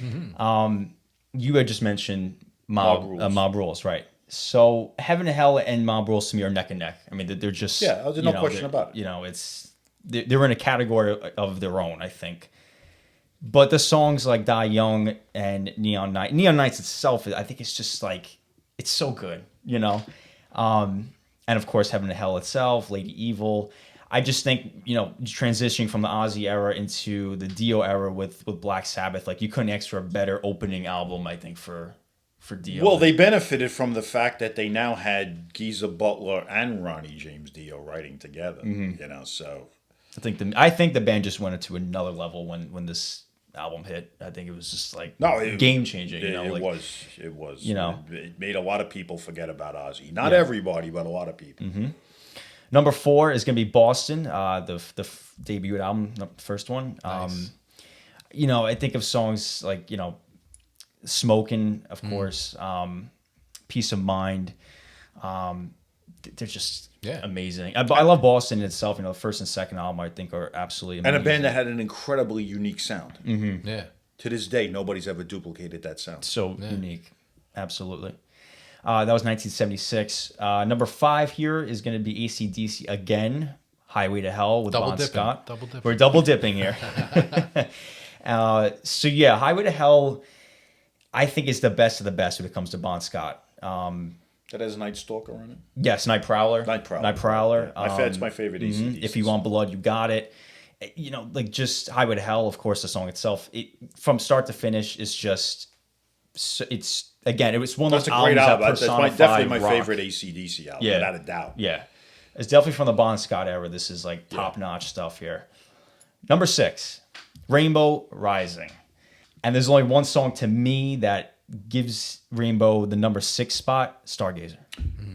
you had just mentioned Mob Rules, right? So, Heaven and Hell and Mob Rules to me are neck and neck. I mean, they're just there's no question about it. You know, they're in a category of their own, I think. But the songs like Die Young and Neon Nights itself, I think it's just like it's so good, you know. And of course, Heaven and Hell itself, Lady Evil. I just think, you know, transitioning from the Ozzy era into the Dio era with Black Sabbath, like you couldn't ask for a better opening album, I think, for Dio. Well, they benefited from the fact that they now had Geezer Butler and Ronnie James Dio writing together. You know, so I think the band just went into another level when this album hit. I think it was just like game changing. You know, it like, was. You know, it made a lot of people forget about Ozzy. Not everybody, but a lot of people. Number 4 is going to be Boston, the debut album, the first one. Nice. You know, I think of songs like, you know, Smokin', of course, Peace of Mind. They're just amazing. I love Boston itself. You know, the first and second album I think are absolutely amazing. And a band that had an incredibly unique sound. Yeah. To this day, nobody's ever duplicated that sound. So unique. Absolutely. That was 1976. Number 5 here is going to be AC/DC again, Highway to Hell with Bon Scott. Double dipping. We're double dipping here. So yeah, Highway to Hell, I think is the best of the best when it comes to Bon Scott. That has Night Stalker on it? Yes, Night Prowler. Night Prowler. Night Prowler. Yeah. It's my favorite AC/DC. If You Want Blood, You Got It. You know, like just Highway to Hell, of course, the song itself, from start to finish is just, it's, again, it was one of those albums that personified That's definitely my rock. favorite AC/DC album, without a doubt. Yeah. It's definitely from the Bon Scott era. This is like top-notch stuff here. Number 6, Rainbow Rising. And there's only one song to me that gives Rainbow the number 6 spot, Stargazer.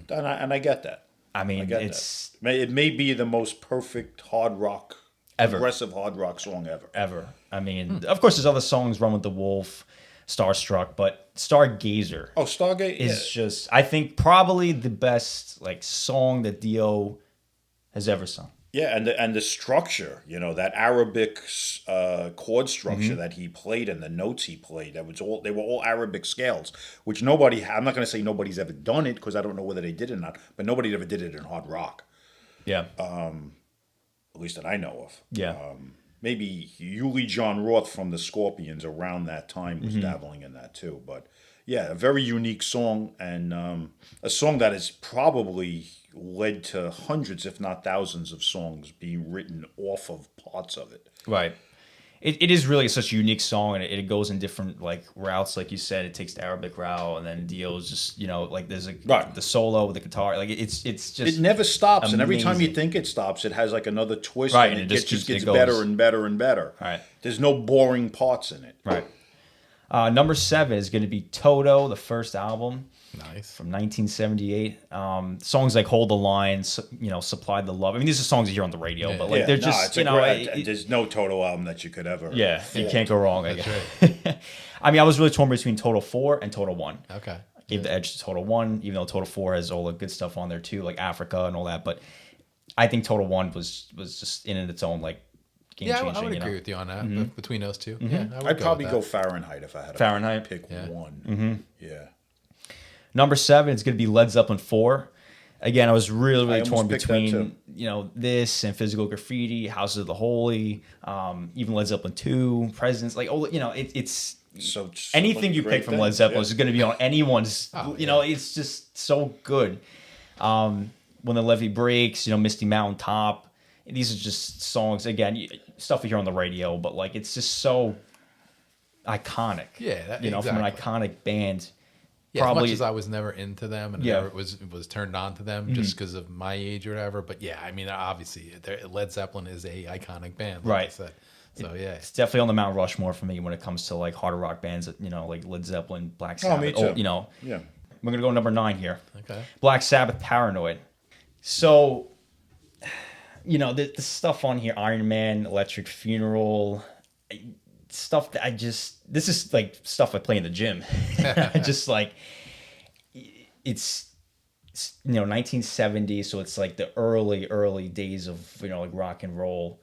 And I get that. I mean, It may be the most perfect hard rock, ever. Aggressive hard rock song ever. Ever. I mean, of course, there's other songs, Run with the Wolf, Starstruck, but Stargazer. Oh, Stargate is just, I think, probably the best like song that Dio has ever sung. Yeah, and the structure, you know, that Arabic chord structure that he played and the notes he played, they were all Arabic scales, which I'm not going to say nobody's ever done it because I don't know whether they did it or not, but nobody ever did it in hard rock. Yeah. At least that I know of. Yeah. Maybe Uli John Roth from the Scorpions around that time was dabbling in that too. But yeah, a very unique song, and a song that has probably led to hundreds, if not thousands, of songs being written off of parts of it. Right. It is really such a unique song, and it goes in different like routes, like you said. It takes the Arabic route, and then Dio's just, you know, like there's the solo with the guitar, like it's just it never stops, amazing. And every time you think it stops, it has like another twist, right? and And it just gets better and better and better. Right. There's no boring parts in it. Right. Number 7 is going to be Toto, the first album. Nice. From 1978. Songs like Hold the Line, you know, Supply the Love. I mean, these are songs you hear on the radio, but like they're just, you know. There's no Toto album that you could ever. Yeah, you can't go wrong, I guess. Right. I mean, I was really torn between Toto 4 and Toto 1. Okay. I gave the edge to Toto 1, even though Toto 4 has all the good stuff on there too, like Africa and all that. But I think Toto 1 was just in its own, like, game changing. I would agree with you on that, between those two. Yeah, I'd probably go Fahrenheit if I had to pick one. Yeah. Number 7 is going to be Led Zeppelin 4. Again, I was really torn between, you know, this and Physical Graffiti, Houses of the Holy, even Led Zeppelin 2, Presidents. Like, oh, you know, it's so anything you pick from Led Zeppelin is going to be on anyone's. You know, it's just so good. When the Levee Breaks, you know, Misty Mountain Top. These are just songs, again, stuff you hear on the radio, but like it's just so iconic. Yeah, from an iconic band. Yeah, as much as I was never into them and never was turned on to them just because of my age or whatever. But yeah, I mean, obviously, Led Zeppelin is a iconic band, like I said. So yeah, it's definitely on the Mount Rushmore for me when it comes to like harder rock bands. You know, like Led Zeppelin, Black Sabbath. Oh, me too. You know, yeah. We're gonna go number 9 here. Okay. Black Sabbath, Paranoid. So, you know, the stuff on here, Iron Man, Electric Funeral, stuff that this is like stuff I play in the gym. Just like, it's, you know, 1970, so it's like the early days of, you know, like rock and roll.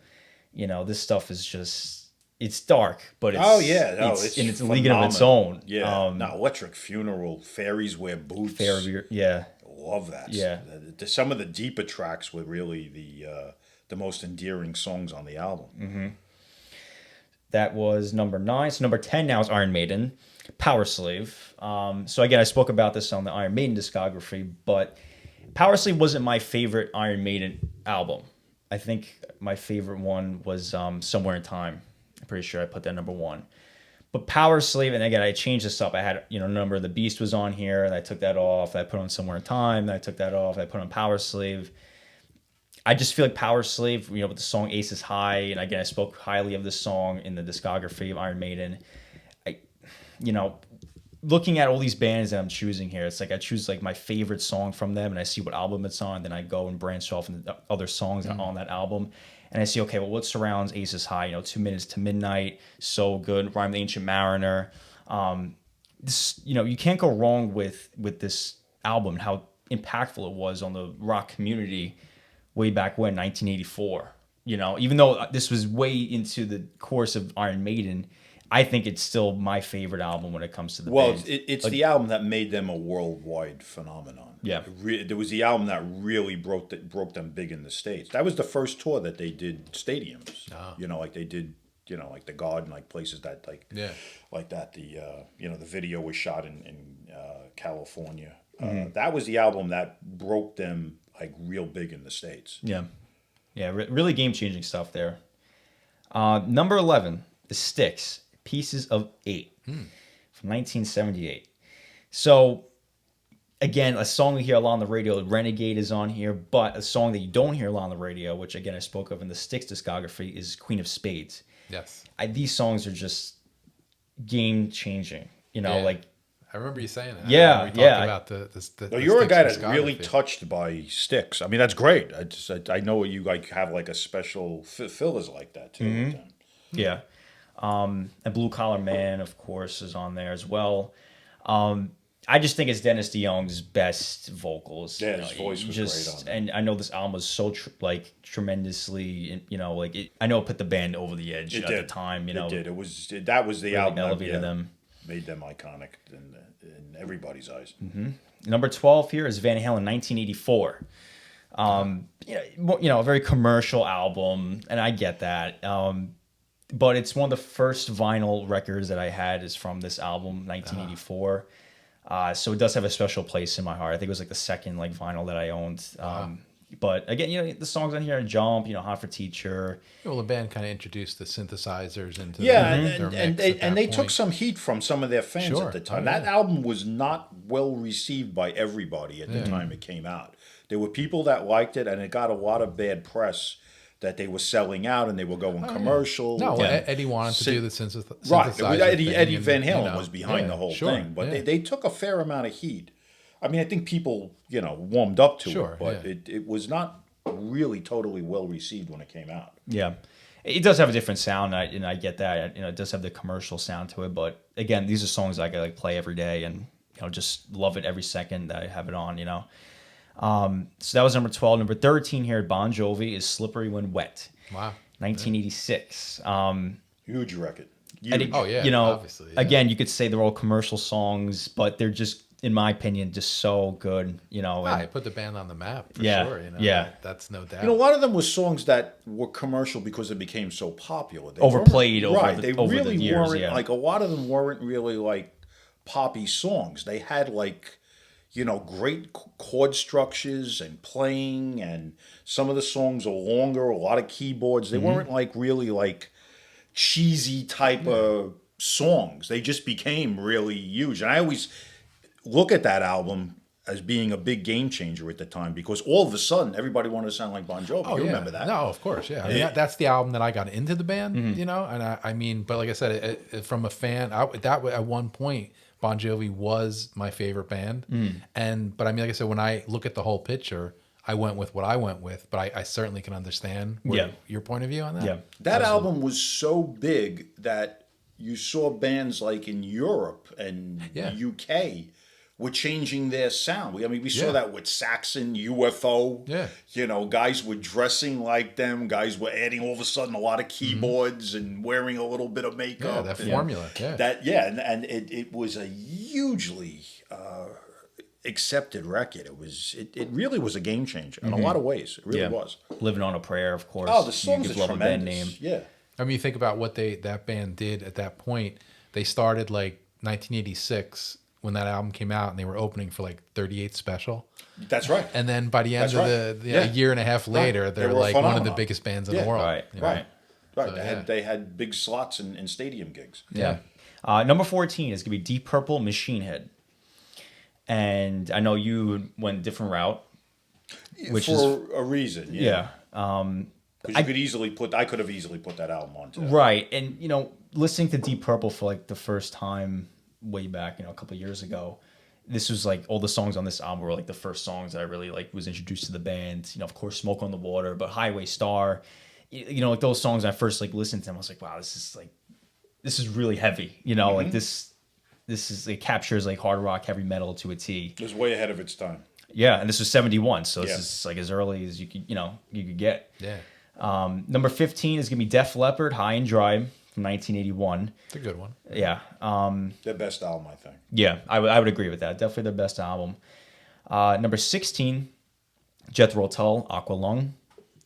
You know, this stuff is just, it's dark, but it's it's a league of its own. Yeah, Electric Funeral, Fairies Wear Boots. Yeah. Love that. Yeah. Some of the deeper tracks were really the most endearing songs on the album. Mm-hmm. That was number 9. So number 10 now is Iron Maiden, Power Slave. So again, I spoke about this on the Iron Maiden discography, but Power Slave wasn't my favorite Iron Maiden album. I think my favorite one was Somewhere in Time. I'm pretty sure I put that number 1. But Power Slave, and again, I changed this up. I had, you know, Number of the Beast was on here, and I took that off. I put on Somewhere in Time, then I took that off. I put on Power Slave. I just feel like Power Slave, you know, with the song Aces High, and again, I spoke highly of this song in the discography of Iron Maiden. You know, looking at all these bands that I'm choosing here, it's like I choose like my favorite song from them, and I see what album it's on, then I go and branch off into other songs on that album. And I see, okay, well, what surrounds Aces High? You know, 2 Minutes to Midnight, So Good, Rhyme the Ancient Mariner. This, you know, you can't go wrong with this album, how impactful it was on the rock community way back when, 1984. You know, even though this was way into the course of Iron Maiden, I think it's still my favorite album when it comes to the well, band. it's the album that made them a worldwide phenomenon. Yeah. There was the album that really broke them big in the States. That was the first tour that they did stadiums. Like they did, like the Garden, like places that like that. The the video was shot in California. That was the album that broke them like real big in the States. Yeah. Really game changing stuff there. Number 11, The Styx, Pieces of 8 from 1978. So, again, a song we hear a lot on the radio, Renegade is on here, but a song that you don't hear a lot on the radio, which again I spoke of in the Styx discography, is Queen of Spades. Yes. These songs are just game changing. Like I remember you saying that. Yeah, we talked about the you're a Styx guy that's discography. really touched by Styx. I mean, that's great. I know you like have like a special Phil is like that too. With them. Yeah. And Blue Collar Man, of course, is on there as well. I just think it's Dennis DeYoung's best vocals. Yeah, his voice was great on that. And I know this album was so tremendously, I know it put the band over the edge at the time. It did. That was the really album elevated that them. made them iconic in everybody's eyes. Number 12 here is Van Halen, 1984. A very commercial album, and I get that. But it's one of the first vinyl records that I had is from this album, 1984. So it does have a special place in my heart. I think it was like the second vinyl that I owned. But again, the songs on here, Jump, Hot for Teacher. Well, the band kind of introduced the synthesizers into their mix and they took some heat from some of their fans at the time. That album was not well received by everybody at the time it came out. There were people that liked it, and it got a lot of bad press that they were selling out and they were going commercial. No, Eddie wanted to do the synthesizer. Right, Eddie thing, Van Halen was behind the whole thing, but they took a fair amount of heat. I mean, I think people, warmed up to it, but it was not really totally well received when it came out. Yeah. It does have a different sound, and I get that. It does have the commercial sound to it, but again, these are songs I could play every day and just love it every second that I have it on. So that was number 12. Number 13 here at Bon Jovi is Slippery When Wet. Wow. 1986. Huge record. Obviously. Yeah. Again, you could say they're all commercial songs, but they're just, in my opinion, just so good. It put the band on the map for sure. That's no doubt. A lot of them were songs that were commercial because they became so popular. They overplayed over they over really the years. Weren't a lot of them weren't really poppy songs. They had great chord structures and playing, and some of the songs are longer, a lot of keyboards. They weren't really cheesy type of songs. They just became really huge. And I always look at that album as being a big game changer at the time because all of a sudden everybody wanted to sound like Bon Jovi. You remember that? No, of course, yeah. I mean, that's the album that I got into the band, and I mean, but like I said, from a fan, at one point, Bon Jovi was my favorite band. But I mean, like I said, when I look at the whole picture, I went with what I went with, but I certainly can understand your point of view on that. Yeah. That album was so big that you saw bands in Europe and UK were changing their sound. We saw that with Saxon, UFO. Yeah. Guys were dressing like them. Guys were adding all of a sudden a lot of keyboards and wearing a little bit of makeup. Yeah, that formula. And it was a hugely accepted record. It really was a game changer in a lot of ways. It really was. Living on a Prayer, of course. Oh, the songs are love tremendous. A band name. Yeah. I mean, you think about what that band did at that point. They started 1986 when that album came out, and they were opening for 38 Special. That's right. And then by the end of a year and a half later, they're one of the biggest bands in the world. Right. So, they had big slots in stadium gigs. Yeah. Number 14 is going to be Deep Purple, Machine Head. And I know you went a different route. For a reason, yeah. Because I could have easily put that album on too. Right. And, listening to Deep Purple for the first time way back, a couple of years ago, this was all the songs on this album were the first songs that I really was introduced to the band. Of course, Smoke on the Water, but Highway Star, those songs I first listened to them, I was wow, this is really heavy. This is, it captures hard rock, heavy metal to a T. It was way ahead of its time. Yeah, and this was 71, so this is as early as you could get. Yeah. Number 15 is gonna be Def Leppard, High and Dry, from from 1981. It's a good one. Yeah. Their best album, I think. Yeah, I would agree with that. Definitely their best album. Number 16, Jethro Tull, Aqualung,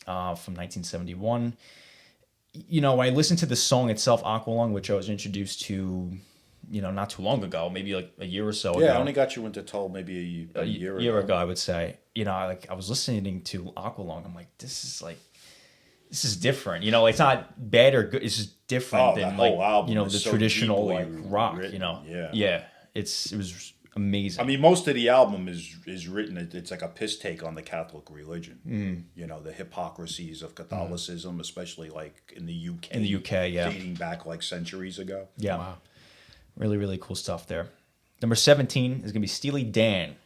from 1971. When I listened to the song itself, Aqualung, which I was introduced to, not too long ago, maybe like a year or so ago. Yeah, I only got you into Tull maybe a year ago, I would say. I was listening to Aqualung. I'm like, this is different. It's not bad or good. It's just different than like the so traditional like rock. Written. Yeah. It was amazing. I mean, most of the album is written. It's like a piss take on the Catholic religion. The hypocrisies of Catholicism, especially like in the UK. In the UK, yeah, dating back like centuries ago. Yeah, wow. Really, really cool stuff there. Number 17 is gonna be Steely Dan.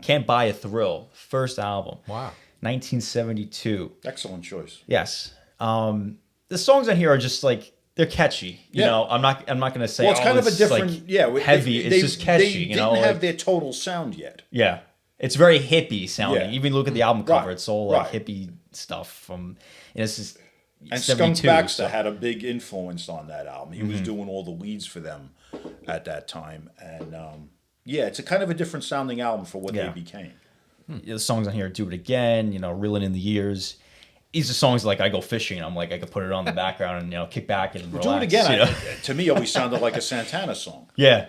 Can't Buy a Thrill, first album. Wow. 1972. Excellent choice. Yes. The songs on here are just like they're catchy. I'm not gonna say. Well, it's kind of a different, like, heavy. It's just catchy. They didn't have their total sound yet. Yeah, it's very hippie sounding. Yeah. Even look at the album cover; it's all like hippie stuff from. This is. And Skunk Baxter had a big influence on that album. He was doing all the leads for them at that time, and it's a kind of a different sounding album for what they became. The songs on here, Do It Again, Reeling in the Years. These are songs like I go fishing. I'm like I could put it on the background and kick back and relax. Do It Again. To me, always sounded like a Santana song. Yeah.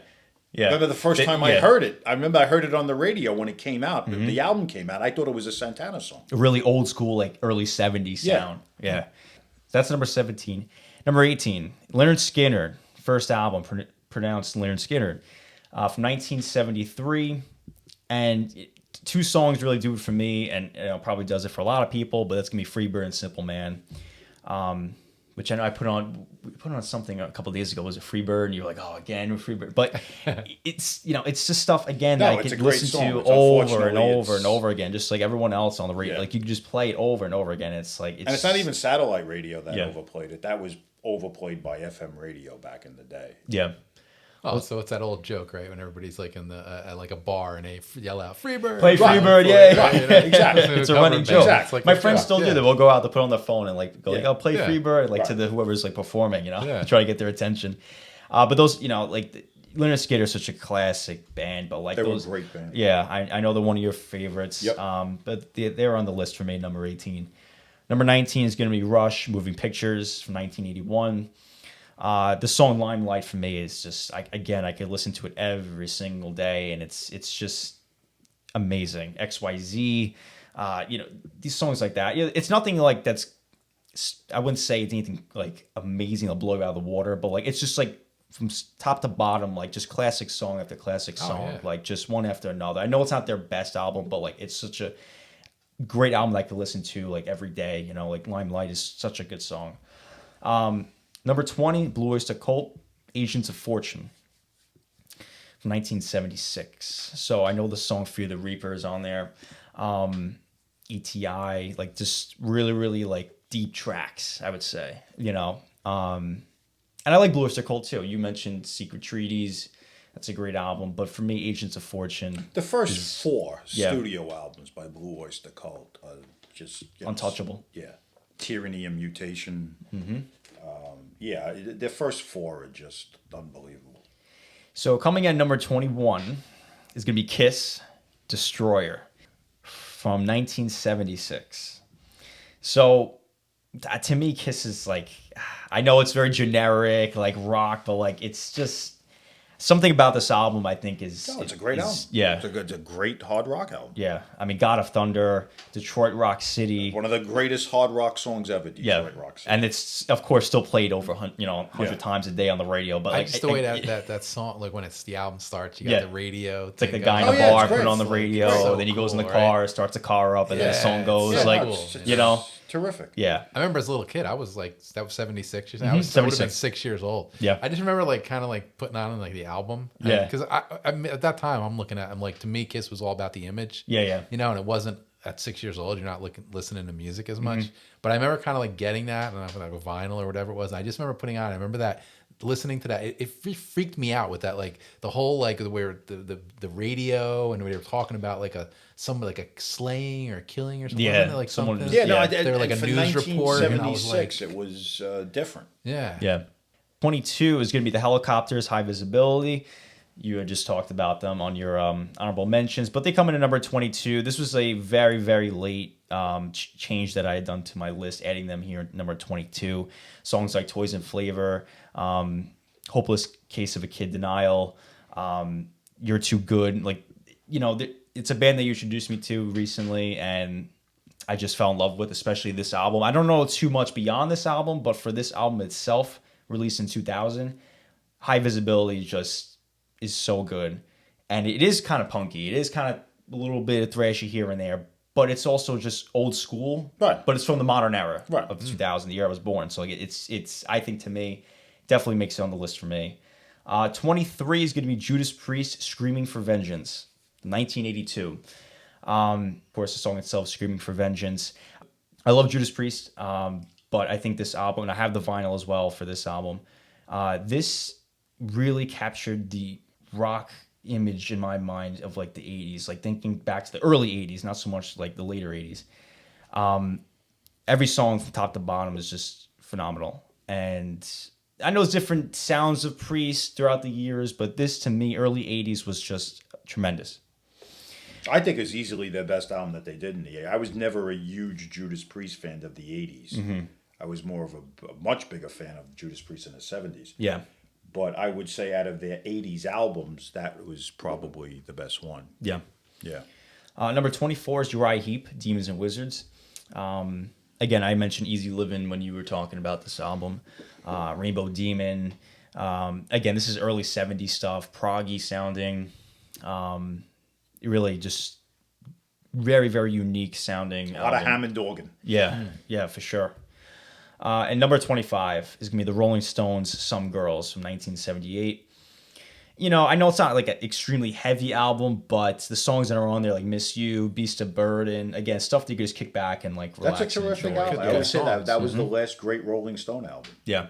Remember the first time I heard it? I remember I heard it on the radio when it came out. The album came out. I thought it was a Santana song. A really old school, like early 70s sound. Yeah. That's number 17. Number 18, Lynyrd Skynyrd, first album, pronounced Lynyrd Skynyrd, from 1973. And two songs really do it for me, and probably does it for a lot of people, but that's going to be Freebird and Simple Man, which I know we put on something a couple of days ago. Was it Freebird? And you were like, oh, again, Freebird. But it's just stuff, again, that I could listen to over and over and over again, just like everyone else on the radio. Like, you can just play it over and over again. It's like... and it's not even satellite radio that overplayed it. That was overplayed by FM radio back in the day. Yeah. Oh, so it's that old joke, right? When everybody's like in the at like a bar and they yell out "Freebird," play Freebird, exactly. It's a running joke. Exactly. Like my friends still do that. We'll go out to put on the phone and like go "I'll play Freebird," like to the whoever's like performing, try to get their attention. But those, like Lynyrd Skynyrd is such a classic band, but like they those were a great band. Yeah, I know they're one of your favorites. Yep. But they're on the list for me. Number 18. Number 19 is going to be Rush, Moving Pictures from 1981. The song Limelight for me is just, I could listen to it every single day, and it's just amazing. XYZ, these songs like that. It's nothing like that's, I wouldn't say it's anything like amazing, it'll blow you out of the water, but like it's just like from top to bottom, like just classic song after classic song, like just one after another. I know it's not their best album, but like it's such a great album that I could listen to like every day. Like Limelight is such a good song. Number 20, Blue Oyster Cult, Agents of Fortune, from 1976. So I know the song Fear the Reaper is on there. ETI, like just really, really like deep tracks, I would say, And I like Blue Oyster Cult too. You mentioned Secret Treaties. That's a great album. But for me, Agents of Fortune. The first four studio albums by Blue Oyster Cult are just untouchable. Yeah. Tyranny and Mutation. Mm-hmm. The first four are just unbelievable. So coming at number 21 is going to be Kiss, Destroyer, from 1976. So to me, Kiss is like, I know it's very generic, like rock, but like it's just something about this album I think is... No, it's a great album. Yeah. It's a great hard rock album. Yeah. I mean, God of Thunder, Detroit Rock City. One of the greatest hard rock songs ever, Detroit Rock City. And it's, of course, still played over 100 times a day on the radio. But just the way that song, like when the album starts, you got the radio. It's like the guy in the bar putting on the radio, then he goes in the car, starts the car up, and then the song goes. Terrific. Yeah. I remember as a little kid, I was like, that was 76 years old. I would have been 6 years old. Yeah. I just remember like kind of like putting on like the album. Yeah. Because at that time, I'm like, to me, Kiss was all about the image. Yeah. And it wasn't at 6 years old, you're not listening to music as much. But I remember kind of like getting that, and I like a vinyl or whatever it was. And I just remember putting on, I remember that, listening to that, it freaked me out with that, like the whole like where the radio and we were talking about like a slaying or killing or something. Yeah, like someone. They were like a news report. And I was like, it was different. Yeah. Yeah. 22 is going to be the Helicopters, High Visibility. You had just talked about them on your honorable mentions, but they come in at number 22. This was a very, very late change that I had done to my list, adding them here at number 22. Songs like Toys and Flavor, Hopeless Case of a Kid, Denial, You're Too Good. Like, you know, it's a band that you introduced me to recently, and I just fell in love with, especially this album. I don't know too much beyond this album, but for this album itself, released in 2000, High Visibility just is so good. And it is kind of punky. It is kind of a little bit of thrashy here and there, but it's also just old school. Right. But it's from the modern era of 2000, the year I was born. So it's I think to me, definitely makes it on the list for me. 23 is going to be Judas Priest, Screaming for Vengeance, 1982. Of course, the song itself, Screaming for Vengeance. I love Judas Priest, but I think this album, and I have the vinyl as well for this album, this really captured the rock image in my mind of like the 80s, like thinking back to the early 80s, not so much like the later 80s. Every song from top to bottom is just phenomenal. And I know it's different sounds of Priest throughout the years, but this to me, early 80s was just tremendous. I think it's easily the best album that they did in the 80s. I was never a huge Judas Priest fan of the 80s. Mm-hmm. I was more of a much bigger fan of Judas Priest in the 70s. Yeah. But I would say out of their 80s albums, that was probably the best one. Yeah. Yeah. Number 24 is Uriah Heep, Demons and Wizards. Again, I mentioned Easy Living when you were talking about this album. Rainbow Demon. Again, this is early 70s stuff, proggy sounding. Really just very, very unique sounding. A lot of Hammond organ. Yeah, yeah, for sure. And number 25 is going to be the Rolling Stones' Some Girls from 1978. You know, I know it's not like an extremely heavy album, but the songs that are on there, like Miss You, Beast of Burden, again, stuff that you can just kick back and like relax. That's a terrific and album. I always say that was the last great Rolling Stone album. Yeah.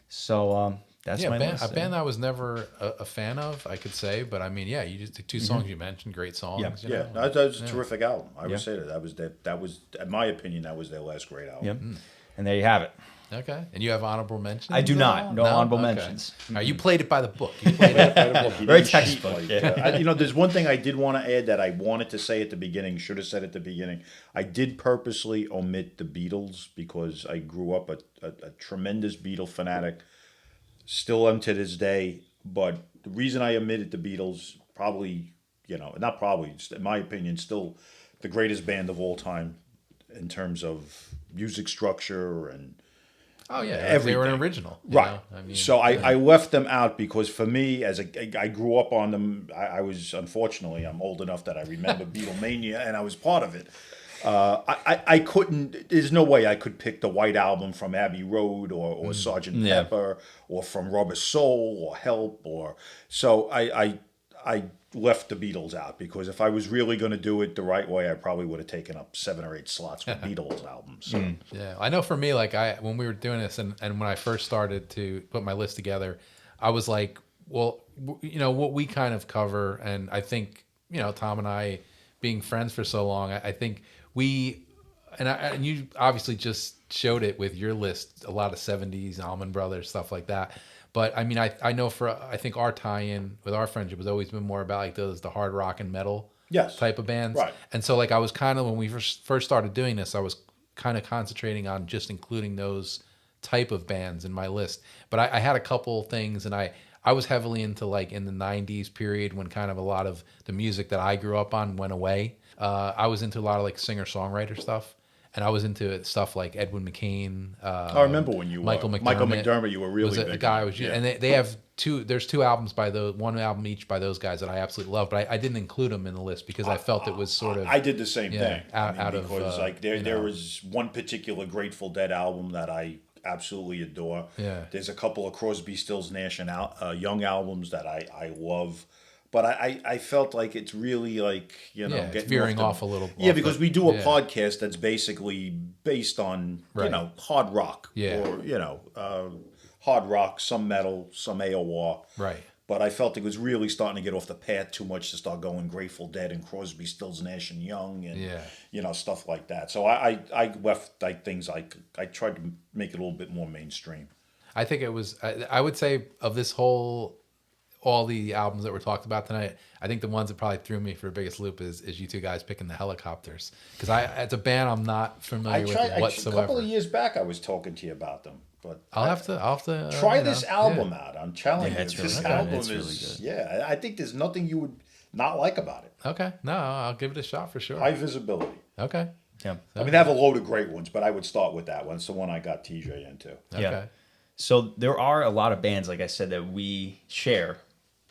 So that's my list. A band I was never a fan of, I could say, but I mean, yeah, you just the two songs you mentioned, great songs. Yeah, that was a terrific album. I would say that was, in my opinion, that was their last great album. Yep. And there you have it. Okay. And you have honorable mentions? I do not. No honorable mentions. All right, you played it by the book. You played it by the book. Very textbook. There's one thing I did want to add that I wanted to say at the beginning, should have said at the beginning. I did purposely omit the Beatles because I grew up a tremendous Beatle fanatic. Still am to this day. But the reason I omitted the Beatles, not probably, in my opinion, still the greatest band of all time in terms of music structure and everything. They were an original, right? I mean, so I left them out because for me, I grew up on them. Unfortunately, I'm old enough that I remember Beatlemania, and I was part of it. I couldn't. There's no way I could pick the White Album from Abbey Road or Sgt. Pepper or from Rubber Soul or Help so I left the Beatles out because if I was really going to do it the right way, I probably would have taken up 7 or 8 slots with Beatles albums. So. Yeah, I know for me, like when we were doing this and when I first started to put my list together, I was like, well, what we kind of cover, and I think Tom and I being friends for so long, I think we and you obviously just showed it with your list, a lot of 70s, Allman Brothers, stuff like that. But I mean, I know I think our tie-in with our friendship has always been more about like the hard rock and metal type of bands. Right. And so like I was kind of, when we first started doing this, I was kind of concentrating on just including those type of bands in my list. But I had a couple things, and I was heavily into like in the 90s period when kind of a lot of the music that I grew up on went away. I was into a lot of like singer-songwriter stuff. And I was into stuff like Edwin McCain. I remember when you Michael McDermott. Michael McDermott, you were really was a big. Guy was, and they have there's 2 albums by one album each by those guys that I absolutely love, but I didn't include them in the list because I felt it was sort of. I did the same thing. Because there was one particular Grateful Dead album that I absolutely adore. Yeah. There's a couple of Crosby, Stills, Nash and Young albums that I love. But I felt like it's really like, it's veering off a little. Yeah, because we do a podcast that's basically based on, hard rock. Yeah. Or, hard rock, some metal, some AOR. Right. But I felt it was really starting to get off the path too much to start going Grateful Dead and Crosby, Stills, Nash and Young and, stuff like that. So I left things I tried to make it a little bit more mainstream. I think it was. I would say of this whole, all the albums that were talked about tonight, I think the ones that probably threw me for the biggest loop is you two guys picking the Helicopters, because it's a band I'm not familiar with whatsoever. A couple of years back, I was talking to you about them, but I'll have to try this album out. I'm telling you, it's this really album good. is yeah. I think there's nothing you would not like about it. Okay, no, I'll give it a shot for sure. High visibility. Okay. Yeah. I mean, they have a load of great ones, but I would start with that one. It's the one I got TJ into. Okay. Yeah. So there are a lot of bands, like I said, that we share,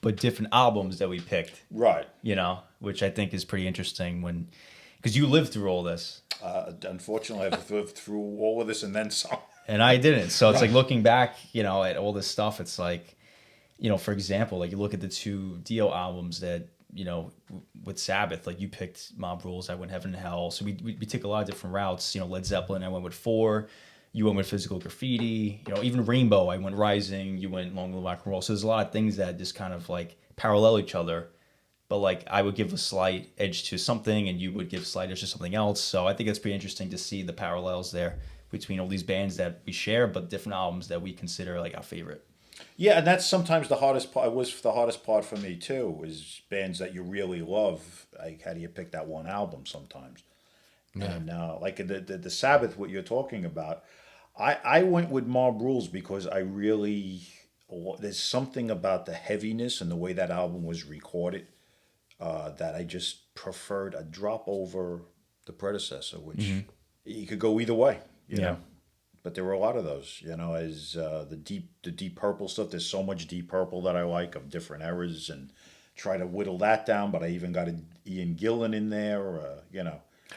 but different albums that we picked. Right. You know, which I think is pretty interesting because you lived through all this. Unfortunately, I've lived through all of this and then some. And I didn't. So it's like looking back, at all this stuff, it's like, for example, like you look at the 2 Dio albums that, with Sabbath, like you picked Mob Rules, I went Heaven and Hell. So we took a lot of different routes. Led Zeppelin, I went with 4. You went with Physical Graffiti. Even Rainbow, I went Rising. You went Long Live Rock and Roll. So there's a lot of things that just kind of like parallel each other. But like I would give a slight edge to something, and you would give a slight edge to something else. So I think it's pretty interesting to see the parallels there between all these bands that we share, but different albums that we consider like our favorite. Yeah, and that's sometimes the hardest part. It was the hardest part for me too. Is bands that you really love. Like, how do you pick that one album sometimes? Yeah. And like the Sabbath, what you're talking about, I went with Mob Rules because there's something about the heaviness and the way that album was recorded that I just preferred a drop over the predecessor, which you could go either way, you know. But there were a lot of those, as the Deep Purple stuff. There's so much Deep Purple that I like of different eras, and try to whittle that down. But I even got Ian Gillan in there,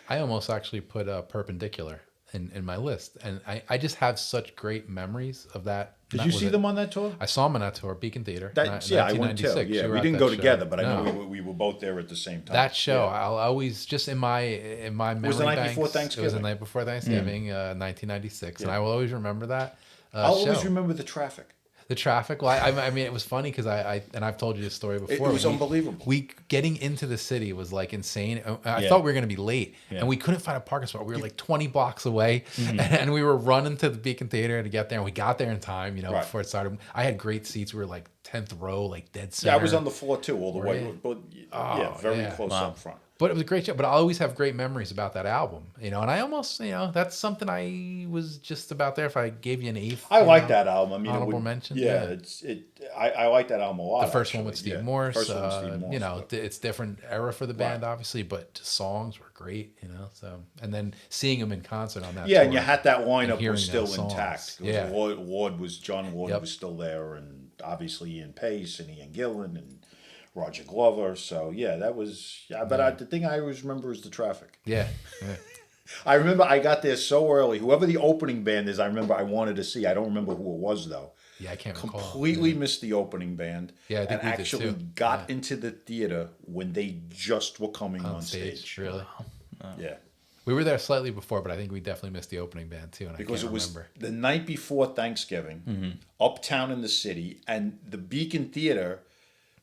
I almost actually put Perpendicular in my list, and I just have such great memories of that. Did you see them on that tour? I saw them on that tour, Beacon Theater. I went too. Yeah, we didn't go together, but I know we were both there at the same time. That show, I'll always just in my memory. It was the night before Thanksgiving. It was the night before Thanksgiving, 1996, and I will always remember that. I'll always remember the traffic. The traffic. Well, I mean, it was funny because I've told you this story before. It was unbelievable. We getting into the city was like insane. I thought we were going to be late, and we couldn't find a parking spot. We were like 20 blocks away, and we were running to the Beacon Theater to get there. And we got there in time, before it started. I had great seats. We were like 10th row, like dead center. Yeah, I was on the floor too, all the way. But very close up front. But it was a great show. But I always have great memories about that album, and I almost, that's something I was just about there. If I gave you an 8th, I like that album. I mean, honorable mention. Yeah, I like that album a lot. The first one with Steve Morse. First one with Steve Morse. It's different era for the band, obviously, but the songs were great. So, and then seeing them in concert on that. Yeah, tour, and you had that lineup was still songs. Intact. Yeah, John Ward was still there, and obviously Ian Pace and Ian Gillan and Roger Glover. So that was but the thing I always remember is the traffic. Yeah. I remember I got there so early. Whoever the opening band is, I remember I wanted to see. I don't remember who it was though. Yeah, I can't recall. Completely missed the opening band. Yeah, I think and we actually did too. got into the theater when they just were coming on stage. Really? Yeah. We were there slightly before, but I think we definitely missed the opening band too. And because I can't it was remember. the night before Thanksgiving, uptown in the city, and the Beacon Theater.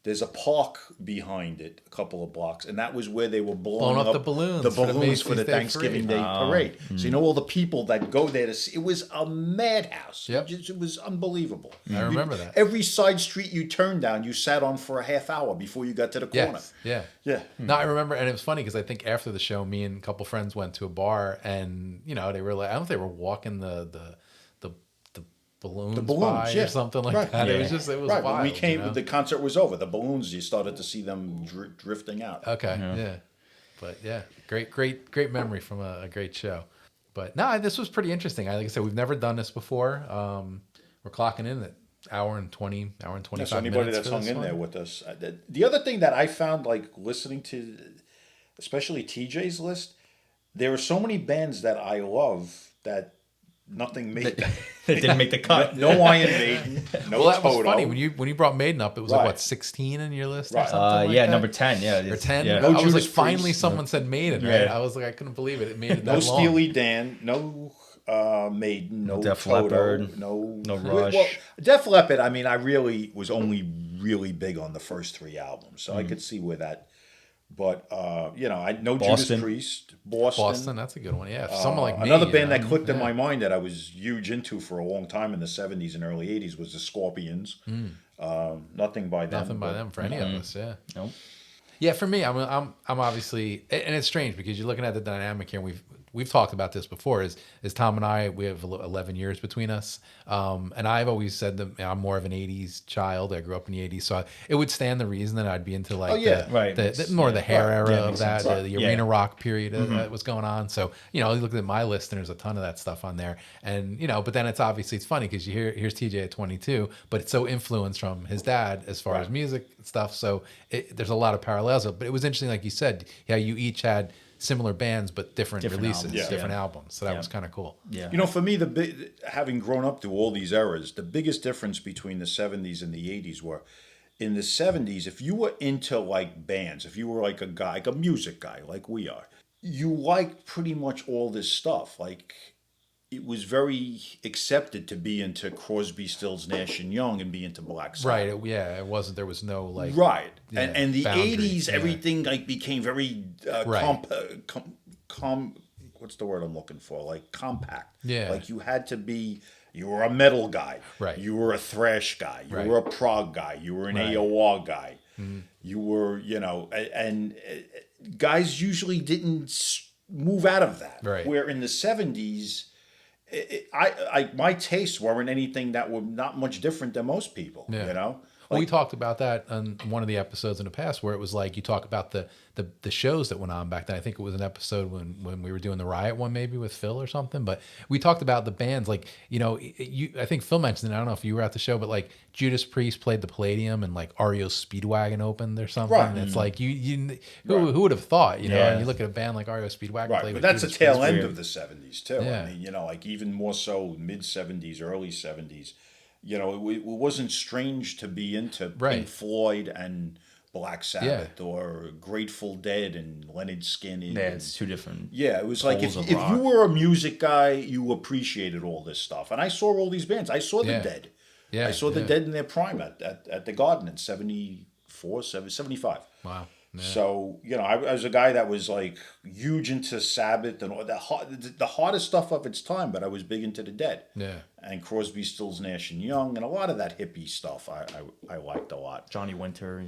There's a park behind it, a couple of blocks, and that was where they were blowing up the balloons. For the Thanksgiving Day parade. So all the people that go there to see, it was a madhouse. Yep. It was unbelievable. I remember that. Every side street you turned down, you sat on for a half hour before you got to the corner. Yes. Yeah. No, I remember, and it was funny because I think after the show, me and a couple friends went to a bar, and they were like, I don't know if they were walking the balloons by or something like that. Yeah. It was wild. When we came, the concert was over. The balloons, you started to see them drifting out. Okay, yeah. But great memory from a great show. But no, this was pretty interesting. Like I said, we've never done this before. We're clocking in at hour and 25 minutes. So anybody that's hung in there with us. The other thing that I found, like listening to, especially TJ's list, there are so many bands that I love that nothing made that. They didn't make the cut. No Iron Maiden, no well, that Toto. was funny when you brought Maiden up. It was like what, 16 in your list or something like that? Number 10. Yeah, or 10. Yeah. I was Judas like, finally Priest, someone said Maiden. Right? I was like, I couldn't believe it. It made it that no long. Steely Dan, no Maiden, no Def Toto, Leppard, no Rush. Well, Def Leppard. I mean, I really was only really big on the first 3 albums, so I could see where that But I know Judas Priest, Boston. That's a good one. Yeah, someone like me. Another band that clicked in my mind that I was huge into for a long time in the '70s and early '80s was the Scorpions. Nothing by them. Nothing by them for any of us. Yeah. Nope. Yeah, for me, I'm obviously, and it's strange because you're looking at the dynamic here. And we've talked about this before. Is Tom and I? We have 11 years between us, and I've always said that I'm more of an '80s child. I grew up in the '80s, so it would stand the reason that I'd be into like the hair era of that, the arena rock period that was going on. So you look at my list, and there's a ton of that stuff on there. And but then it's funny because here's TJ at 22, but it's so influenced from his dad as far as music stuff. So there's a lot of parallels. But it was interesting, like you said, how you each had similar bands but different releases, different albums. So that was kind of cool. Yeah. For me, having grown up through all these eras, the biggest difference between the '70s and the '80s were in the '70s. If you were into like bands, if you were like a guy, like a music guy, like we are, you liked pretty much all this stuff. Like it was very accepted to be into Crosby, Stills, Nash and Young and be into Black Sabbath. Right. It wasn't. There was no like. Right. And the '80s, everything like became very what's the word I'm looking for? Like compact. Yeah. Like you had to be. You were a metal guy. Right. You were a thrash guy. You were a prog guy. You were an AOR guy. Mm-hmm. You were, and guys usually didn't move out of that. Right. Where in the '70s. My tastes weren't anything that were not much different than most people, Well, we talked about that on one of the episodes in the past where it was like you talk about the shows that went on back then. I think it was an episode when we were doing the Riot one maybe with Phil or something. But we talked about the bands like, I think Phil mentioned it. I don't know if you were at the show, but like Judas Priest played the Palladium and like REO Speedwagon opened or something. Right. And it's like who would have thought, And you look at a band like REO Speedwagon. Right, but that's the tail end of the '70s too. Yeah. I mean, like even more so mid '70s, early '70s. It wasn't strange to be into Pink Floyd and Black Sabbath or Grateful Dead and Leonard Skinner. Yeah, it's two different. Yeah, it was like if you were a music guy, you appreciated all this stuff. And I saw all these bands. I saw the Dead. Yeah, I saw the Dead in their prime at the Garden in 74, 75. Wow. Yeah. So, I was a guy that was like huge into Sabbath and all the hardest stuff of its time, but I was big into the Dead. Yeah. And Crosby, Stills, Nash and Young, and a lot of that hippie stuff I liked a lot. Johnny Winter,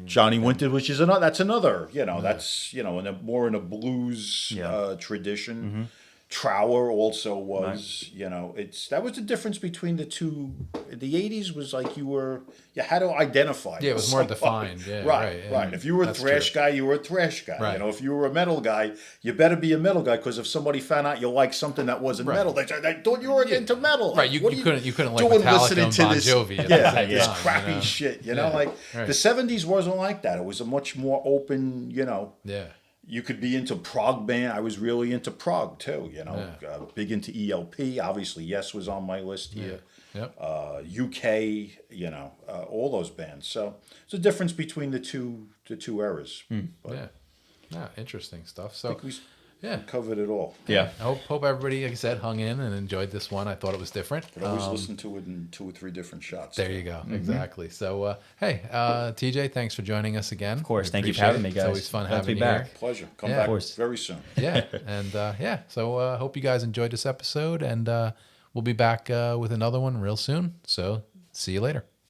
which is that's another, that's more in a blues tradition. Mm-hmm. Trower also was, that was the difference between the two. The '80s was like you had to identify. Yeah, it was more defined. Yeah, right. If you were a thrash guy, you were a thrash guy. Right. If you were a metal guy, you better be a metal guy because if somebody found out you liked soming that wasn't metal, they thought you were into metal. Right, you couldn't like Metallica and Bon Jovi. This crappy shit. Like the '70s wasn't like that. It was a much more open. Yeah. You could be into prog band. I was really into prog too, big into ELP. Obviously, Yes was on my list here. Yeah. Yep. UK, all those bands. So it's a difference between the two eras. But interesting stuff. So we covered it all. Yeah. I hope everybody, like I said, hung in and enjoyed this one. I thought it was different. But always listen to it in 2 or 3 different shots. There you go. Mm-hmm. Exactly. So, hey, TJ, thanks for joining us again. Of course. Thank you for having me, guys. It's always fun having you back. Here. Pleasure. Come back very soon. Yeah. And, so hope you guys enjoyed this episode. And we'll be back with another one real soon. So see you later.